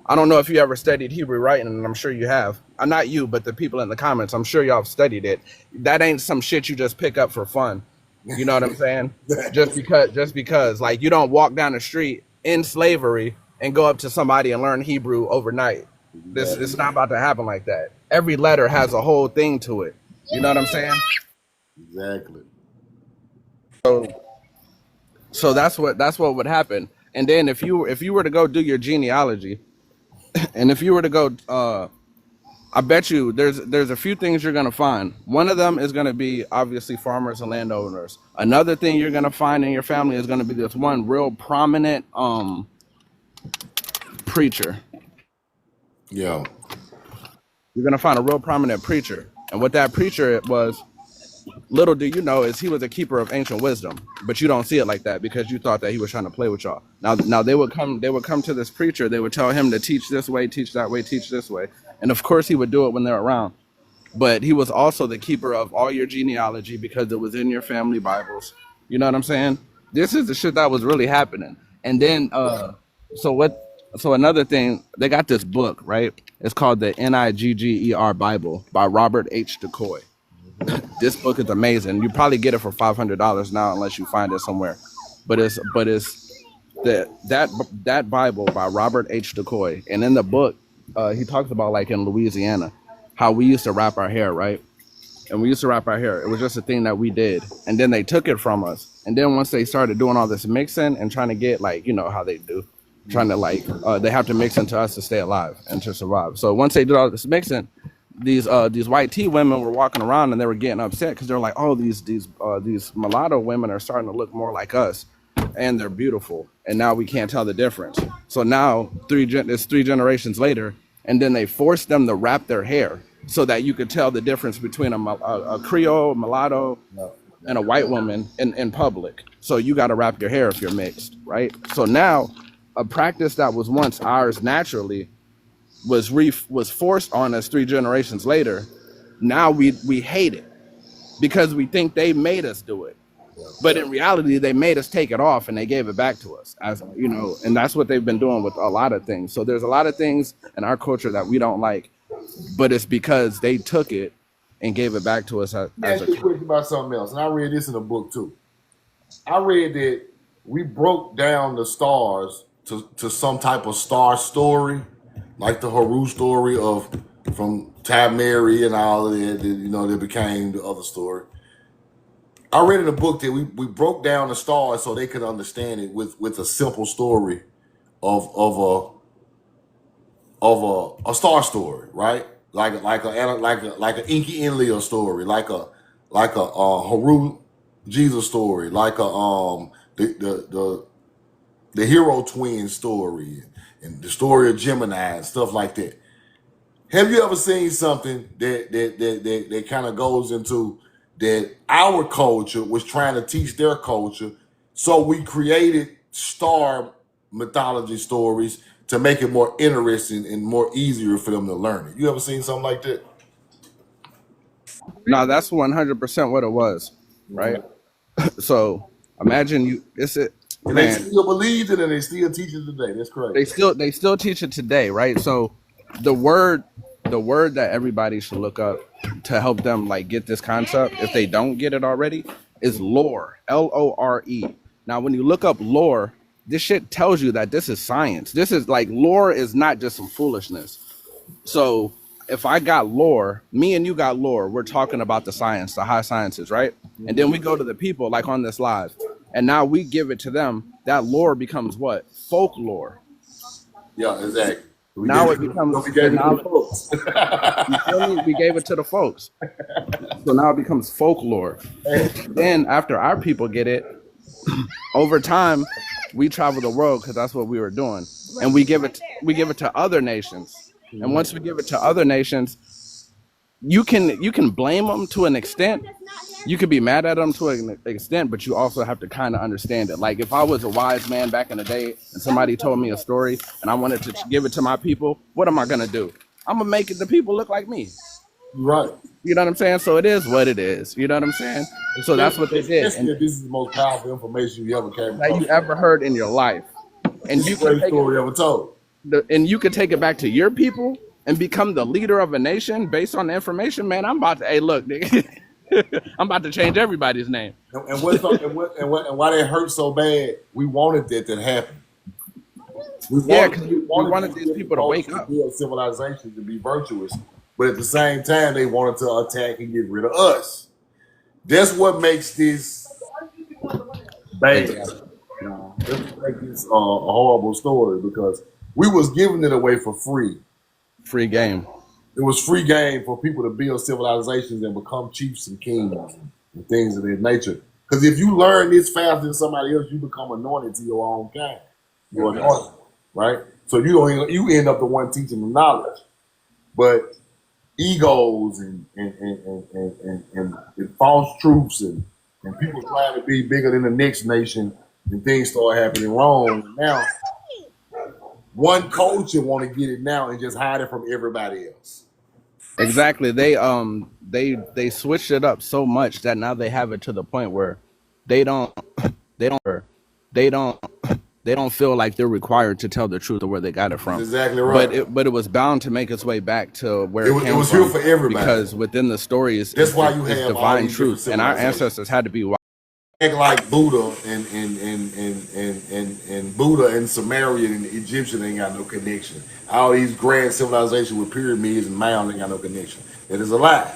I don't know if you ever studied Hebrew writing, and I'm sure you have. Not you, but the people in the comments. I'm sure y'all have studied it. That ain't some shit you just pick up for fun. You know what I'm saying? just because like you don't walk down the street in slavery and go up to somebody and learn Hebrew overnight. It's not about to happen like that. Every letter has a whole thing to it. You know what I'm saying? Exactly. So that's what would happen. And then if you were to go do your genealogy, and if you were to go, I bet you there's a few things you're gonna find. One of them is gonna be obviously farmers and landowners. Another thing you're gonna find in your family is gonna be this one real prominent preacher. Yeah. You're gonna find a real prominent preacher, and what that preacher was, little do you know, is he was a keeper of ancient wisdom. But you don't see it like that because you thought that he was trying to play with y'all. Now they would come to this preacher. They would tell him to teach this way, teach that way, teach this way, and of course he would do it when they're around. But he was also the keeper of all your genealogy because it was in your family Bibles. You know what I'm saying? This is the shit that was really happening. And then so another thing, they got this book, right? It's called the Nigger Bible by Robert H. DeCoy. This book is amazing. You probably get it for $500 now unless you find it somewhere. But it's that Bible by Robert H. DeCoy. And in the book, he talks about like in Louisiana, how we used to wrap our hair, right? And we used to wrap our hair. It was just a thing that we did. And then they took it from us. And then once they started doing all this mixing and trying to get like, you know how they do, trying to like, they have to mix into us to stay alive and to survive. So once they did all this mixing, these white tea women were walking around and they were getting upset because they're like, oh, these mulatto women are starting to look more like us, and they're beautiful, and now we can't tell the difference. So now it's 3 generations later, and then they forced them to wrap their hair so that you could tell the difference between a Creole, mulatto, and a white woman in public. So you got to wrap your hair if you're mixed, right? So now a practice that was once ours naturally was forced on us 3 generations later. Now we hate it because we think they made us do it, but in reality they made us take it off and they gave it back to us, as you know. And that's what they've been doing with a lot of things. So there's a lot of things in our culture that we don't like, but it's because they took it and gave it back to us as a question about something else, and I read this in a book too. I read that we broke down the stars to some type of star story, like the Haru story from Tab Mary and all of that, you know, that became the other story. I read in a book that we broke down the stars so they could understand it with a simple story of a star story, right? Like an Inky Enlil story, like a Haru Jesus story, like the hero twin story, and the story of Gemini and stuff like that. Have you ever seen something that kind of goes into that our culture was trying to teach their culture, so we created star mythology stories to make it more interesting and more easier for them to learn it? You ever seen something like that? No, that's 100% what it was, right? So imagine And they still believed it and they still teach it today. That's crazy. They still teach it today, right? So the word that everybody should look up to help them like get this concept, if they don't get it already, is lore. Lore. Now when you look up lore, this shit tells you that this is science. This is like, lore is not just some foolishness. So if I got lore, me and you got lore, we're talking about the science, the high sciences, right? And then we go to the people like on this live, and now we give it to them. That lore becomes what? Folklore. Yeah, exactly. Now it becomes the knowledge. You feel me? We gave it to the folks. So now it becomes folklore. Then after our people get it, over time, we travel the world because that's what we were doing, and we give it to other nations. And once we give it to other nations, you can blame them to an extent. You could be mad at them to an extent, but you also have to kind of understand it. Like if I was a wise man back in the day and somebody told me a story and I wanted to give it to my people, what am I gonna do? I'm gonna make it the people look like me. Right. You know what I'm saying? So it is what it is. You know what I'm saying? So that's what they did. And this is the most powerful information you ever came that you ever heard in your life. And you can take story ever told. And you can take it back to your people and become the leader of a nation based on the information. Man, I'm about to. Hey, look, nigga, I'm about to change everybody's name. And why that hurt so bad? We wanted that to happen. Because we wanted these people to wake up. Build civilization to be virtuous, but at the same time, they wanted to attack and get rid of us. That's what makes this bad. That's what makes this a horrible story because we was giving it away for free. Free game. It was free game for people to build civilizations and become chiefs and kings and things of that nature. Because if you learn this faster than somebody else, you become anointed to your own kind. You're anointed, right? So you end up the one teaching the knowledge. But egos and false truths and people trying to be bigger than the next nation and things start happening wrong. Now, one culture want to get it now and just hide it from everybody else. Exactly. They switched it up so much that now they have it to the point where they don't feel like they're required to tell the truth of where they got it from. That's exactly right. But it was bound to make its way back to where it came was from here for everybody. Because within the story is divine truth, and our ancestors had to be like Buddha and Buddha and Sumerian and Egyptian ain't got no connection. All these grand civilizations with pyramids and mounds ain't got no connection. It is a lie.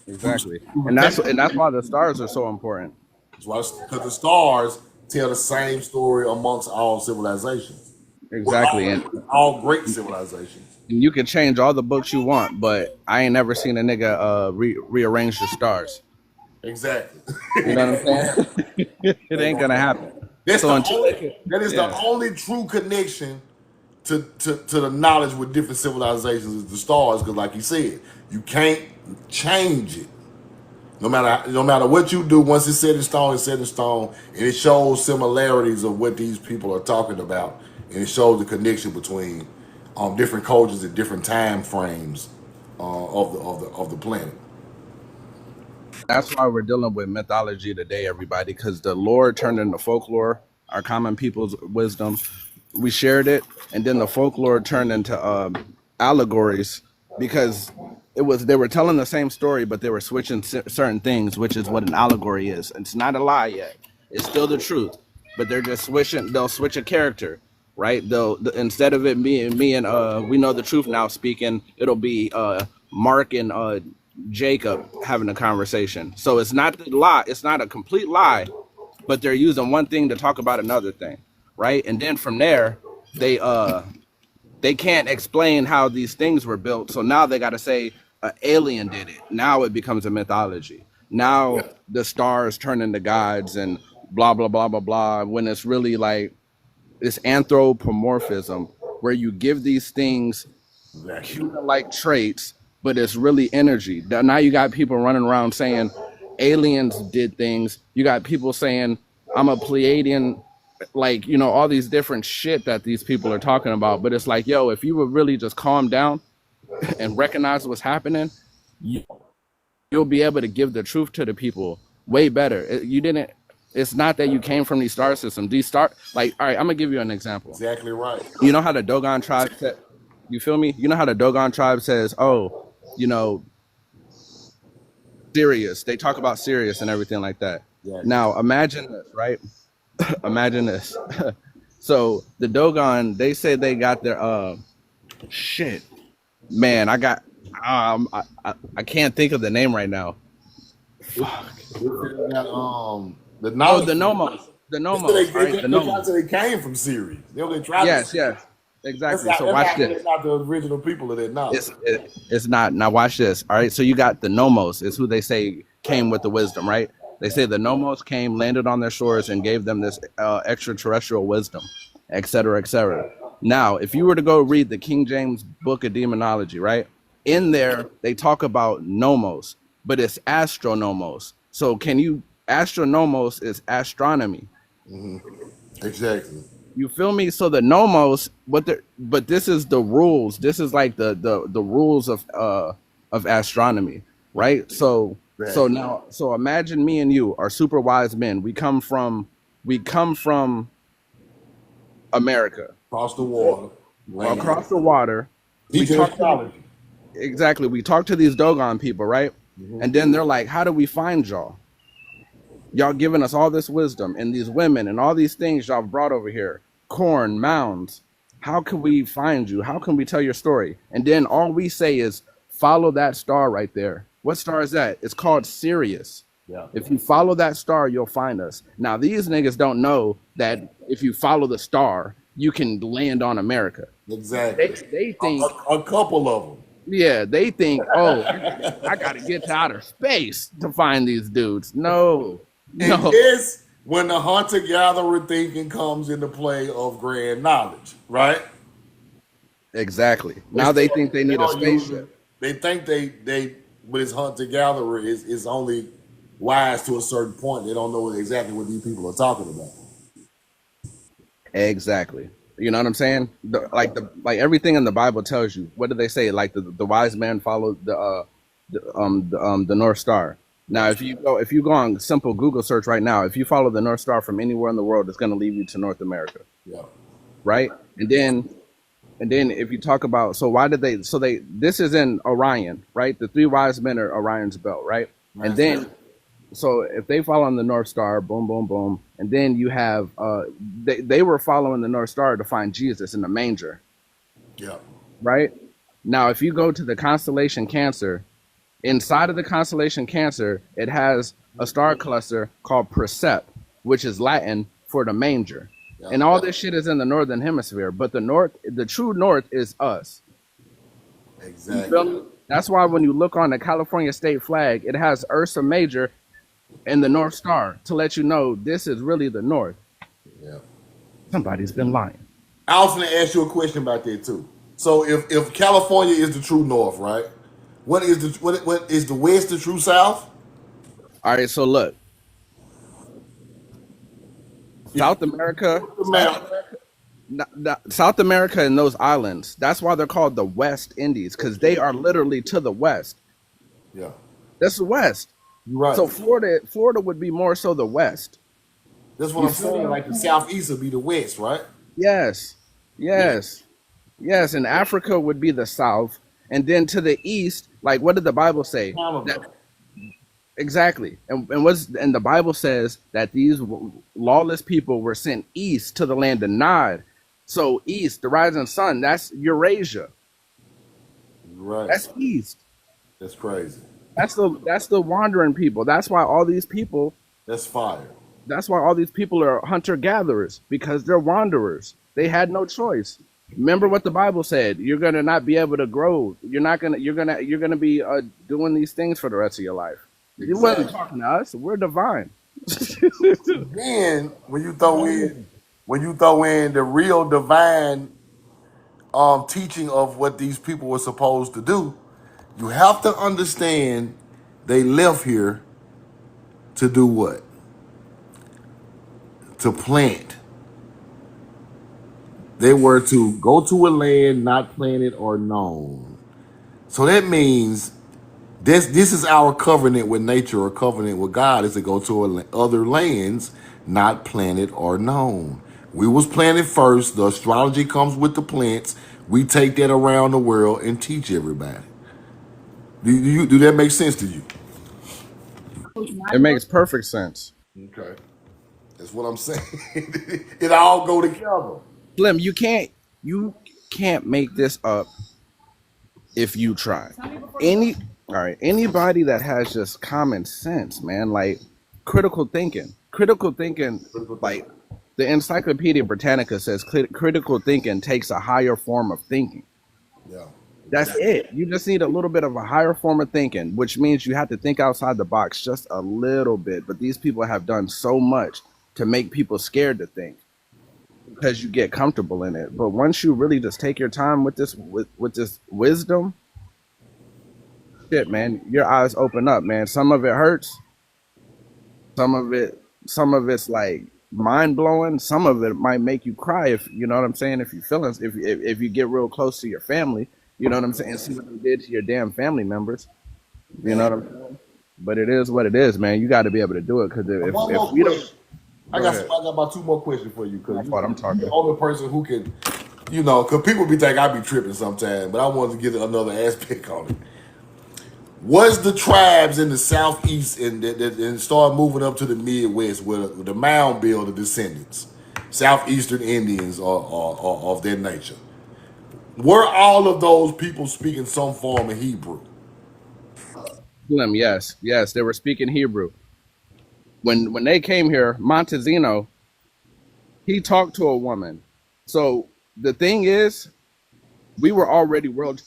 Exactly, and that's why the stars are so important. That's why, because the stars tell the same story amongst all civilizations. Exactly, and all great civilizations. And you can change all the books you want, but I ain't never seen a nigga rearrange the stars. Exactly. You know what I'm saying? It ain't gonna happen. That is the only true connection to the knowledge with different civilizations is the stars, because like you said, you can't change it. No matter what you do, once it's set in stone, it's set in stone, and it shows similarities of what these people are talking about, and it shows the connection between different cultures at different time frames of the planet. That's why we're dealing with mythology today, everybody, because the lore turned into folklore, our common people's wisdom. We shared it, and then the folklore turned into allegories, because they were telling the same story, but they were switching certain things, which is what an allegory is. It's not a lie yet; it's still the truth, but they're just switching. They'll switch a character, right? Instead of it being me and we know the truth now speaking, it'll be Mark and Jacob having a conversation. So it's not the lie, it's not a complete lie, but they're using one thing to talk about another thing, right? And then from there, they can't explain how these things were built, so now they got to say an alien did it. Now it becomes a mythology. Now the stars turn into gods and blah blah blah blah blah, when it's really like this anthropomorphism where you give these things human-like traits, but it's really energy. Now you got people running around saying aliens did things. You got people saying I'm a Pleiadian, like, you know, all these different shit that these people are talking about. But it's like, yo, if you would really just calm down and recognize what's happening, you'll be able to give the truth to the people way better. It's not that you came from these star systems. All right, I'm gonna give you an example. Exactly right. You know how the Dogon tribe said, you feel me? You know how the Dogon tribe says, oh, you know, Sirius. They talk about Sirius and everything like that. Yeah. Now imagine this, right? Imagine this. So the Dogon, they say they got their shit. Man, I can't think of the name right now. It, Fuck. it said that the Oh, the knowledge. Nomos. The They said Nomos. All right, the they tried to Nomos. say they came from Syria. They tried to. Yes, yes, exactly. So That's watch not this. they're not the original people of that knowledge. It's not. Now watch this. All right. So you got the Nomos is who they say came with the wisdom, right? They say the Nomos came, landed on their shores, and gave them this extraterrestrial wisdom, et cetera, et cetera. Now, if you were to go read the King James Book of Demonology, right? In there, they talk about Nomos, but it's astronomos. So can you, astronomos is astronomy. Exactly. You feel me? So the nomos, but this is the rules. This is like the rules of astronomy, right? So so imagine me and you are super wise men. We come from America. Across the water. Land. Across the water. We talk to, exactly. We talk to these Dogon people, right? And then they're like, "How do we find y'all? Y'all giving us all this wisdom and these women and all these things y'all brought over here, corn, mounds. How can we find you? How can we tell your story?" And then all we say is, follow that star right there. What star is that? It's called Sirius. Yeah. If you follow that star, you'll find us. Now, these niggas don't know that if you follow the star, you can land on America. Exactly. They think a couple of them. Yeah, they think, oh, I got to get to outer space to find these dudes. No. And this when the hunter-gatherer thinking comes into play of grand knowledge, right? Exactly. Now they think they need a spaceship. They think they but it's hunter-gatherer is only wise to a certain point. They don't know exactly what these people are talking about. Exactly. You know what I'm saying? Like everything in the Bible tells you. What do they say? Like the wise man followed the North Star. Now, if you go on simple Google search right now, if you follow the North Star from anywhere in the world, it's going to lead you to North America. Yeah. Right. And then if you talk about, this is in Orion, right? The three wise men are Orion's belt, right? And then, so if they follow on the North Star, boom, boom, boom, and then you have, they were following the North Star to find Jesus in the manger. Yeah. Right. Now, if you go to the constellation Cancer, inside of the constellation Cancer, it has a star cluster called Percept, which is Latin for the manger. Yeah. And all this shit is in the northern hemisphere, but the true north is us. Exactly. That's why when you look on the California state flag, it has Ursa Major and the North Star to let you know this is really the north. Yeah. Somebody's been lying. I was going to ask you a question about that too. So if California is the true north, right? What is the west the true south? All right, so look. South America and those islands, that's why they're called the West Indies, because they are literally to the west. Yeah. That's the west. You're right. So Florida would be more so the west. That's what I'm saying. Like the southeast would be the west, right? Yes. And Africa would be the south. And then to the east, like what did the Bible say? Exactly. And the Bible says that these lawless people were sent east to the land of Nod. So east, the rising sun, that's Eurasia. Right. That's east. That's crazy. That's the wandering people. That's why all these people. That's fire. That's why all these people are hunter-gatherers, because they're wanderers. They had no choice. Remember what the Bible said. You're gonna not be able to grow. You're gonna be doing these things for the rest of your life. Exactly. You wasn't talking to us. We're divine. Then when you throw in the real divine teaching of what these people were supposed to do, you have to understand they left here to do what? To plant. They were to go to a land not planted or known. So that means this is our covenant with nature or covenant with God, is to go to other lands not planted or known. We was planted first. The astrology comes with the plants. We take that around the world and teach everybody. Do that make sense to you? It makes perfect sense. Okay. That's what I'm saying. It all go together. Slim, you can't make this up. if you try. Anybody that has just common sense, man, like critical thinking. Like the Encyclopedia Britannica says critical thinking takes a higher form of thinking. Yeah. That's it. You just need a little bit of a higher form of thinking, which means you have to think outside the box just a little bit. But these people have done so much to make people scared to think because you get comfortable in it. But once you really just take your time with this wisdom, shit, man, your eyes open up, man. Some of it hurts. Some of it's like mind blowing. Some of it might make you cry if you know what I'm saying. If you if you get real close to your family, you know what I'm saying. See what they did to your damn family members. You know what I'm saying. But it is what it is, man. You got to be able to do it because if we don't. I got about 2 more questions for you because I'm talking. You're the only person who can, because people be thinking I be tripping sometimes, but I wanted to get another aspect on it. Was the tribes in the southeast and start moving up to the Midwest with the Mound builder descendants, southeastern Indians or of their nature? Were all of those people speaking some form of Hebrew? Yes, they were speaking Hebrew. When they came here, Montezino, he talked to a woman. So the thing is, we were already world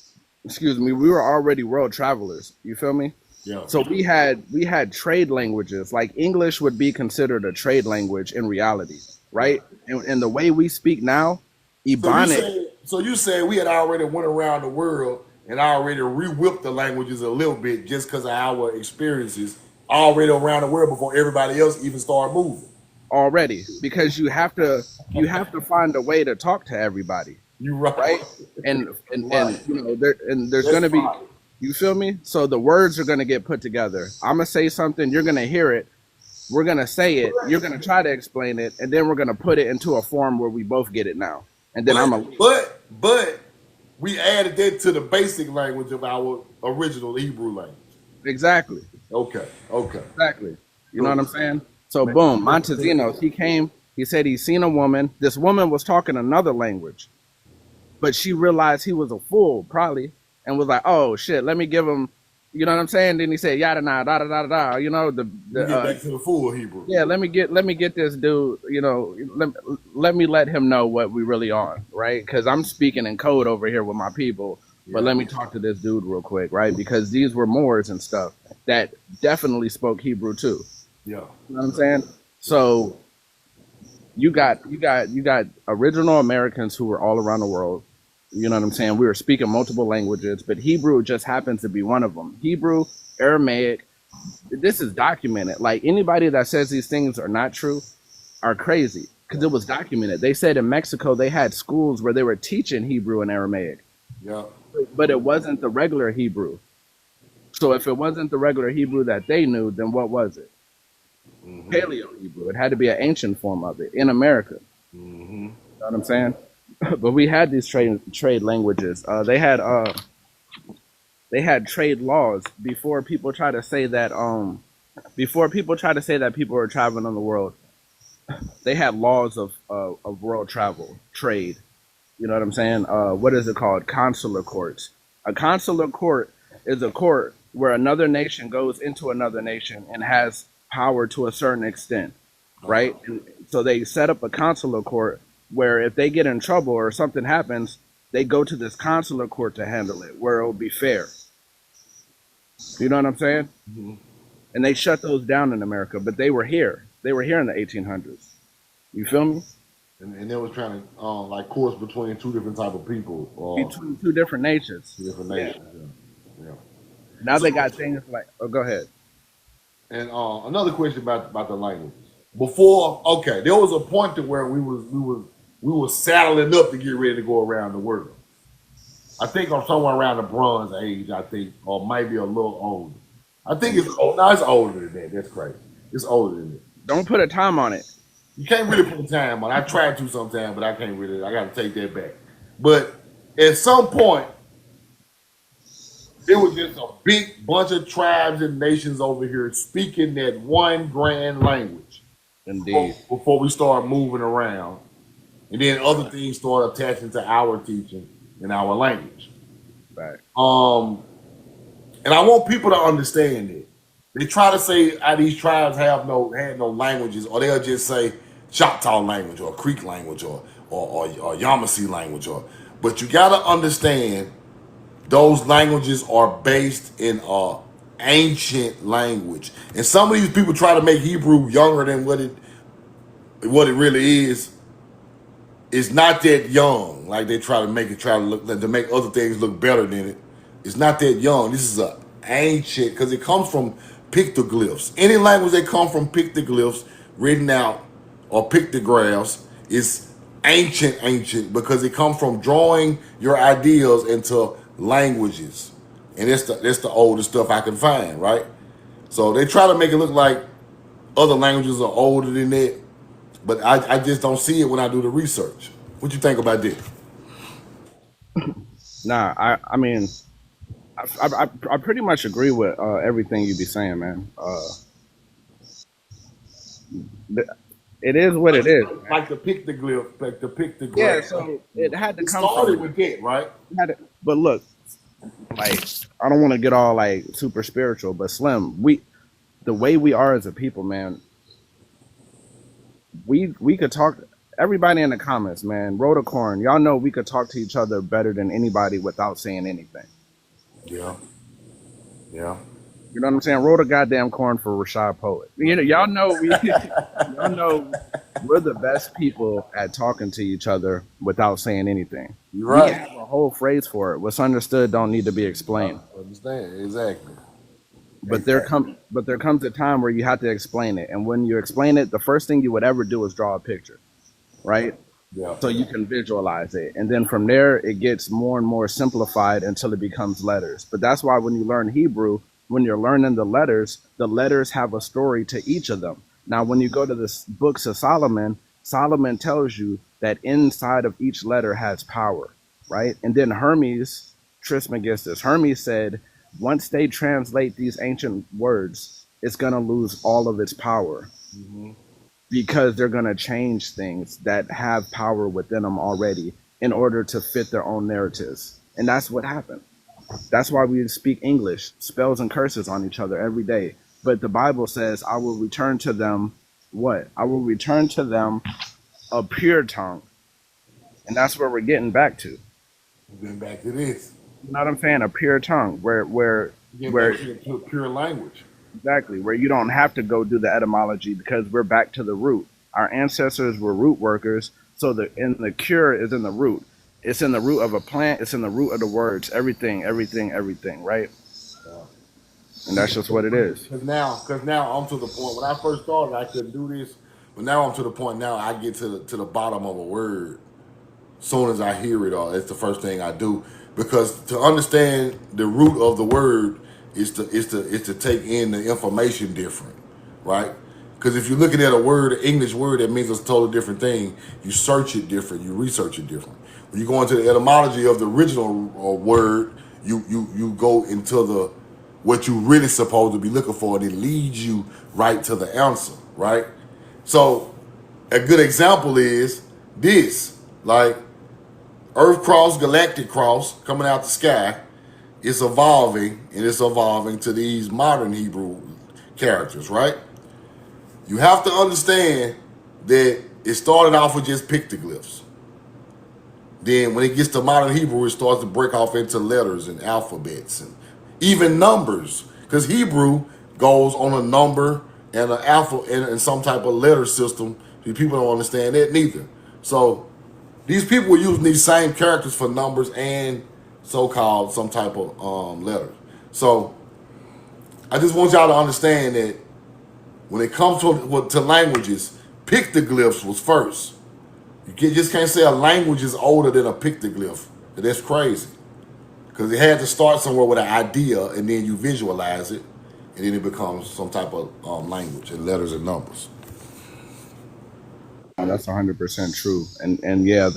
travelers. You feel me? Yeah. So we had trade languages. Like English would be considered a trade language in reality, right? And the way we speak now, Ebonic. So you say we had already went around the world and already re-whipped the languages a little bit just because of our experiences already around the world before everybody else even started moving. Already, because you have to find a way to talk to everybody. You right? And there's gonna be, you feel me? So the words are gonna get put together. I'm gonna say something, you're gonna hear it, we're gonna say it, you're gonna try to explain it, and then we're gonna put it into a form where we both get it now. And then but we added that to the basic language of our original Hebrew language. Exactly. Okay. Exactly. You know what I'm saying? So boom, Montezino, he came, he said he's seen a woman. This woman was talking another language, but she realized he was a fool, probably, and was like, oh shit, let me give him, you know what I'm saying? Then he said, yada da da da da, you know, get back to the full Hebrew. Yeah, let me get this dude, let me let him know what we really on, right? Because I'm speaking in code over here with my people, but let me talk to this dude real quick, right? Because these were Moors and stuff that definitely spoke Hebrew too. Yeah. You know what I'm saying? So you got original Americans who were all around the world. You know what I'm saying? We were speaking multiple languages, but Hebrew just happens to be one of them. Hebrew, Aramaic, this is documented. Like anybody that says these things are not true are crazy because it was documented. They said in Mexico they had schools where they were teaching Hebrew and Aramaic. Yeah. But it wasn't the regular Hebrew. So if it wasn't the regular Hebrew that they knew, then what was it? Mm-hmm. Paleo Hebrew. It had to be an ancient form of it in America. Mm-hmm. You know what I'm saying? But we had these trade languages. They had trade laws before people try to say that people were traveling on the world. They had laws of world travel, trade. You know what I'm saying? What is it called? Consular courts. A consular court is a court where another nation goes into another nation and has power to a certain extent, right? And so they set up a consular court where if they get in trouble or something happens, they go to this consular court to handle it, where it will be fair. You know what I'm saying? Mm-hmm. And they shut those down in America, but they were here. They were here in the 1800s. You feel me? And they were trying to like course between two different type of people. Between two different nations. Yeah. Now they got things like, go ahead. And another question about the languages. Before, there was a point to where we was saddling up to get ready to go around the world. I think I'm somewhere around the Bronze Age, or maybe a little older. I think it's older than that. That's crazy. It's older than that. Don't put a time on it. You can't really put a time on it. I tried to sometime, but I can't really. I got to take that back. But at some point, it was just a big bunch of tribes and nations over here speaking that one grand language. Indeed. Before we start moving around. And then other things start attaching to our teaching and our language. Fact. And I want people to understand it. They try to say these tribes had no languages, or they'll just say Choctaw language or Creek language or Yamasee language but you gotta understand those languages are based in ancient language. And some of these people try to make Hebrew younger than what it really is. It's not that young. Like they try to look to make other things look better than it. It's not that young. This is a ancient because it comes from pictoglyphs. Any language that comes from pictoglyphs written out or pictographs is ancient because it comes from drawing your ideas into languages. And that's the oldest stuff I can find, right? So they try to make it look like other languages are older than that, but I just don't see it when I do the research. What you think about this? Nah, I mean, I pretty much agree with everything you be saying, man. It is what it is. Like the pictoglyph, like the Yeah, pictograph. so it had to It come started from. with that, right? But look, like I don't want to get all like super spiritual, but Slim, the way we are as a people, man, we could talk. Everybody in the comments, man, Roticorn, y'all know we could talk to each other better than anybody without saying anything. Yeah. You know what I'm saying? Wrote a goddamn corn for Rashad Poet. You know, y'all know y'all know we're the best people at talking to each other without saying anything. You're right. We have a whole phrase for it. What's understood don't need to be explained. I understand exactly. But there comes a time where you have to explain it, and when you explain it, the first thing you would ever do is draw a picture, right? Yeah. So you can visualize it, and then from there it gets more and more simplified until it becomes letters. But that's why when you learn Hebrew, when you're learning the letters have a story to each of them. Now, when you go to the books of Solomon, Solomon tells you that inside of each letter has power, right? And then Hermes, Trismegistus, Hermes said, once they translate these ancient words, it's going to lose all of its power because they're going to change things that have power within them already in order to fit their own narratives. And that's what happened. That's why we speak English, spells and curses on each other every day. But the Bible says, I will return to them what? I will return to them a pure tongue. And that's where we're getting back to. We're getting back to this. You know what I'm saying? A pure tongue, where to a pure language. Exactly, where you don't have to go do the etymology because we're back to the root. Our ancestors were root workers, so the cure is in the root. It's in the root of a plant. It's in the root of the words. Everything, right? And that's just what it is. Because now I'm to the point. When I first started, I couldn't do this, but now I'm to the point. Now I get to the bottom of a word. As soon as I hear it, it's the first thing I do. Because to understand the root of the word is to take in the information different, right? Because if you're looking at a word, an English word, that means it's a totally different thing. You search it different. You research it different. When you go into the etymology of the original word, you go into what you really supposed to be looking for, and it leads you right to the answer, right? So a good example is this, like Earth cross, galactic cross, coming out the sky. It's evolving, and it's evolving to these modern Hebrew characters, right? You have to understand that it started off with just pictoglyphs. Then when it gets to modern Hebrew, it starts to break off into letters and alphabets and even numbers. Because Hebrew goes on a number and an alpha and some type of letter system. People don't understand that neither. So these people were using these same characters for numbers and so-called some type of letters. So I just want y'all to understand that when it comes to languages, pictoglyphs was first. You just can't say a language is older than a pictoglyph. That's crazy. Because it had to start somewhere with an idea, and then you visualize it, and then it becomes some type of language and letters and numbers. That's 100% true. And yeah,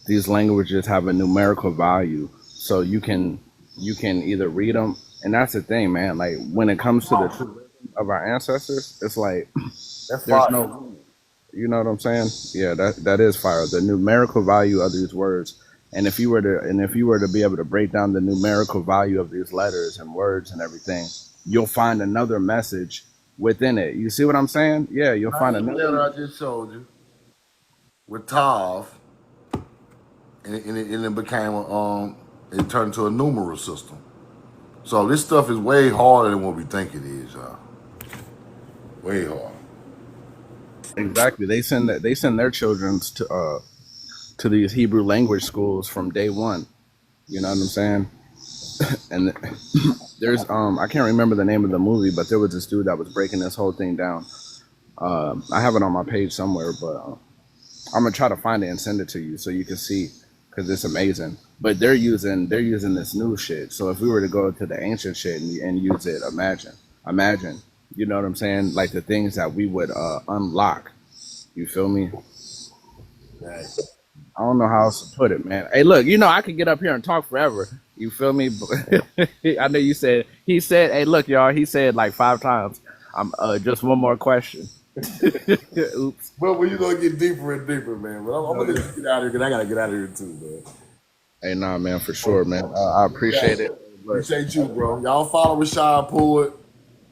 these languages have a numerical value, so you can either read them, and that's the thing, man. Like when it comes to the true wisdom of our ancestors, it's like That's there's fire. no, you know what I'm saying? Yeah, that is fire. The numerical value of these words And if you were to be able to break down the numerical value of these letters and words and everything, you'll find another message within it. You see what I'm saying? Yeah, you'll find Like the another. letter I just showed you with Tav, and it became it turned into a numeral system. So this stuff is way harder than what we think it is, y'all. Way harder. Exactly. They send their children to these Hebrew language schools from day one. You know what I'm saying? And there's I can't remember the name of the movie, but there was this dude that was breaking this whole thing down. I have it on my page somewhere, but I'm gonna try to find it and send it to you so you can see, because it's amazing. But they're using this new shit. So if we were to go to the ancient shit and use it, imagine, you know what I'm saying? Like the things that we would unlock. You feel me? Right. I don't know how else to put it, man. Hey, look, you know I could get up here and talk forever. You feel me? I know you said, he said, hey, look, y'all, he said like 5 times. I'm just one more question. Oops. But when you gonna get deeper and deeper, man. But I'm gonna let you get out of here because I gotta get out of here too, man. Hey, nah, man, for sure, man. I appreciate it. Appreciate you, bro. Y'all follow Rashad Poet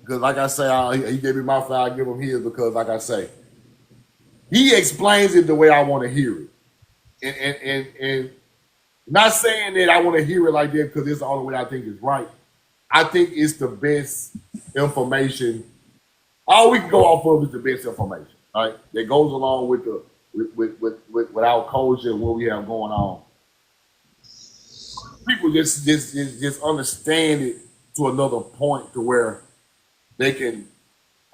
because, like I say, he gave me my file. I give him his because, like I say, he explains it the way I want to hear it, and not saying that I want to hear it like that because it's the only way I think is right. I think it's the best information. All we can go off of is the best information, right? That goes along with the with our culture and what we have going on. People just understand it to another point to where they can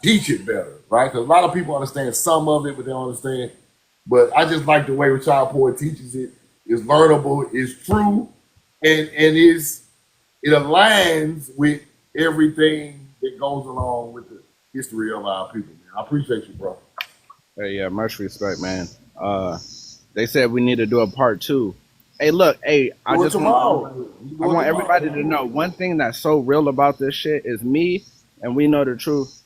teach it better, right? Because a lot of people understand some of it, but they don't understand. But I just like the way Rashad Poet teaches it. It's learnable, it's true, and it aligns with everything that goes along with the history of our people, man. I appreciate you, bro. Hey, yeah, much respect, man. They said we need to do a part 2. Hey, look, hey, I want everybody to know one thing that's so real about this shit is me, and we know the truth.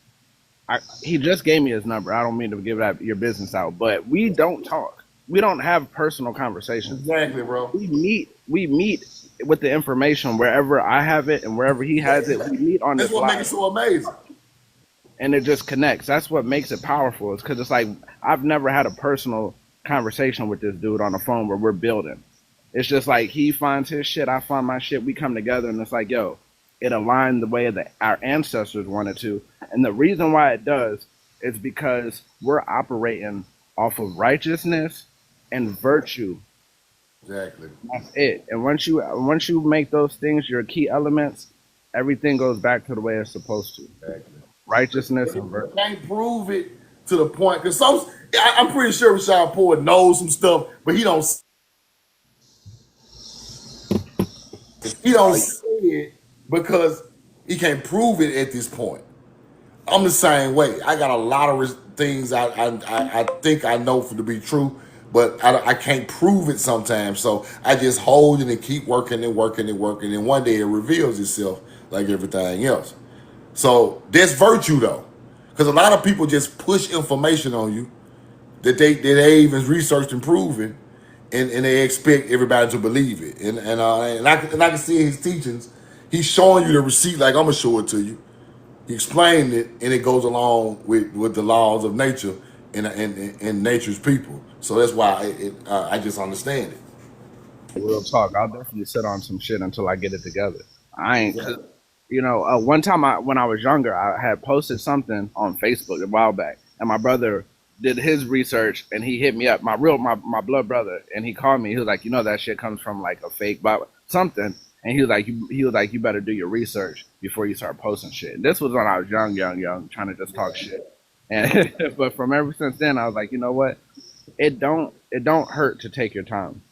He just gave me his number. I don't mean to give your business out, but we don't talk. We don't have personal conversations. Exactly, bro. We meet with the information wherever I have it and wherever he has it. We meet on this. That's what makes it so amazing. And it just connects. That's what makes it powerful. It's because it's like I've never had a personal conversation with this dude on the phone where we're building. It's just like he finds his shit, I find my shit. We come together, and it's like, yo, it aligned the way that our ancestors wanted to. And the reason why it does is because we're operating off of righteousness and virtue. Exactly. That's it. And once you make those things your key elements, everything goes back to the way it's supposed to. Exactly. Righteousness and virtue. You can't prove it to the point because I'm pretty sure Rashad Poet knows some stuff, but he don't say it because he can't prove it at this point. I'm the same way. I got a lot of things I think I know for to be true, but I can't prove it sometimes. So I just hold it and keep working and working and working, and one day it reveals itself like everything else. So that's virtue though, because a lot of people just push information on you that they even researched and proven, and they expect everybody to believe it. And I can see in his teachings, he's showing you the receipt like I'm gonna show it to you. He explained it, and it goes along with the laws of nature and nature's people. So that's why I just understand it. Real talk. I'll definitely sit on some shit until I get it together. I ain't. You know, one time when I was younger, I had posted something on Facebook a while back, and my brother did his research, and he hit me up, my blood brother, and he called me. He was like, you know, that shit comes from like a fake something, and he was like, you better do your research before you start posting shit. And this was when I was young, trying to just talk shit. And but from ever since then, I was like, you know what, it don't hurt to take your time.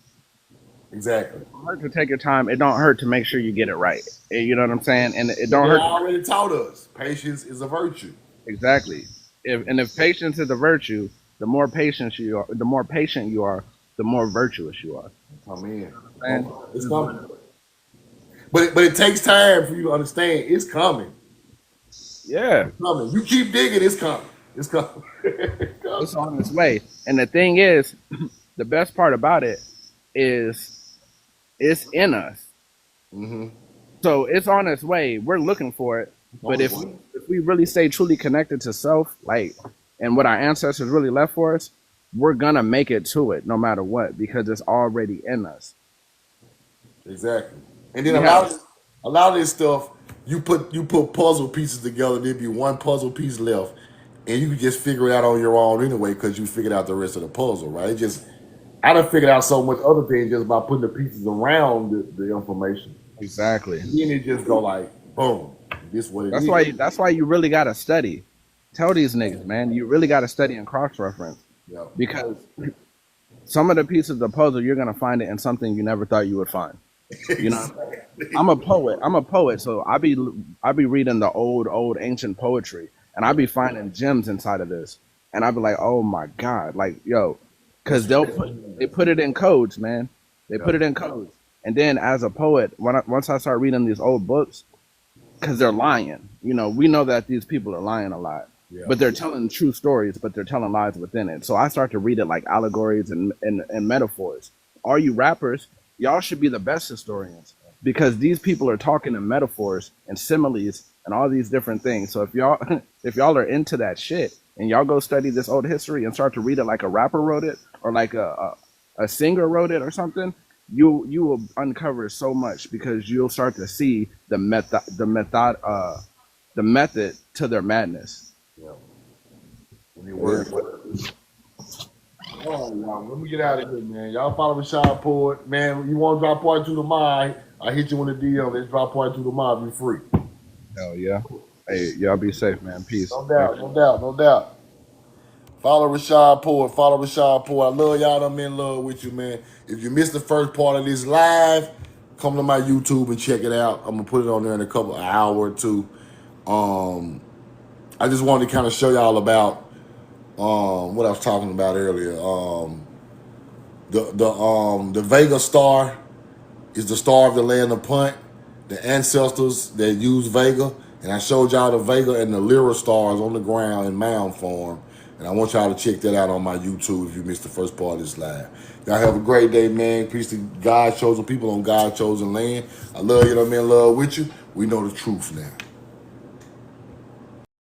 Exactly. It don't hurt to take your time. It don't hurt to make sure you get it right. You know what I'm saying? And it don't hurt. They already taught us patience is a virtue. Exactly. If patience is a virtue, the more patient you are, the more virtuous you are. I mean, it's coming. But it takes time for you to understand it's coming. Yeah. It's coming. You keep digging, it's coming. It's coming. It's on its way. And the thing is, the best part about it is It's in us. Mm-hmm. So it's on its way. We're looking for it. But if we really stay truly connected to self, like, and what our ancestors really left for us, we're gonna make it to it no matter what, because it's already in us. Exactly. And then We have a lot of this stuff, you put puzzle pieces together, there'd be one puzzle piece left, and you can just figure it out on your own anyway because you figured out the rest of the puzzle, right? It just I done figured out so much other things just by putting the pieces around the information. exactly. And then it just go like, boom, this what it is. That's why you really gotta study. Tell these niggas, man, you really gotta study and cross reference. Yeah. Because some of the pieces of the puzzle you're gonna find it in something you never thought you would find. You know, I'm a poet, so I be reading the old ancient poetry, and I be finding gems inside of this, and I be like, oh my god, like yo, because they put it in codes, man. They put it in codes, and then as a poet, once I start reading these old books, because they're lying, you know, we know that these people are lying a lot, but they're telling true stories, but they're telling lies within it. So I start to read it like allegories and metaphors. All you rappers, y'all should be the best historians, because these people are talking in metaphors and similes and all these different things. So if y'all are into that shit and y'all go study this old history and start to read it like a rapper wrote it or like a singer wrote it or something, you will uncover so much, because you'll start to see the method to their madness. Yeah. When it works. All right, y'all. Let me get out of here, man. Y'all follow Rashad Poet. Man, you want to drop part 2 tomorrow? I hit you on the DM. Let's drop part 2 tomorrow. Be free. Hell yeah. Hey, y'all be safe, man. Peace. No doubt. Follow Rashad Poet. I love y'all. I'm in love with you, man. If you missed the first part of this live, come to my YouTube and check it out. I'm gonna put it on there in a couple hour or two. I just wanted to kind of show y'all about what I was talking about earlier. The Vega star is the star of the land of Punt, the ancestors that use Vega. And I showed y'all the Vega and the Lyra stars on the ground in Mound form. And I want y'all to check that out on my YouTube if you missed the first part of this live. Y'all have a great day, man. Peace to God's chosen people on God's chosen land. I love you, I'm in love with you. We know the truth now.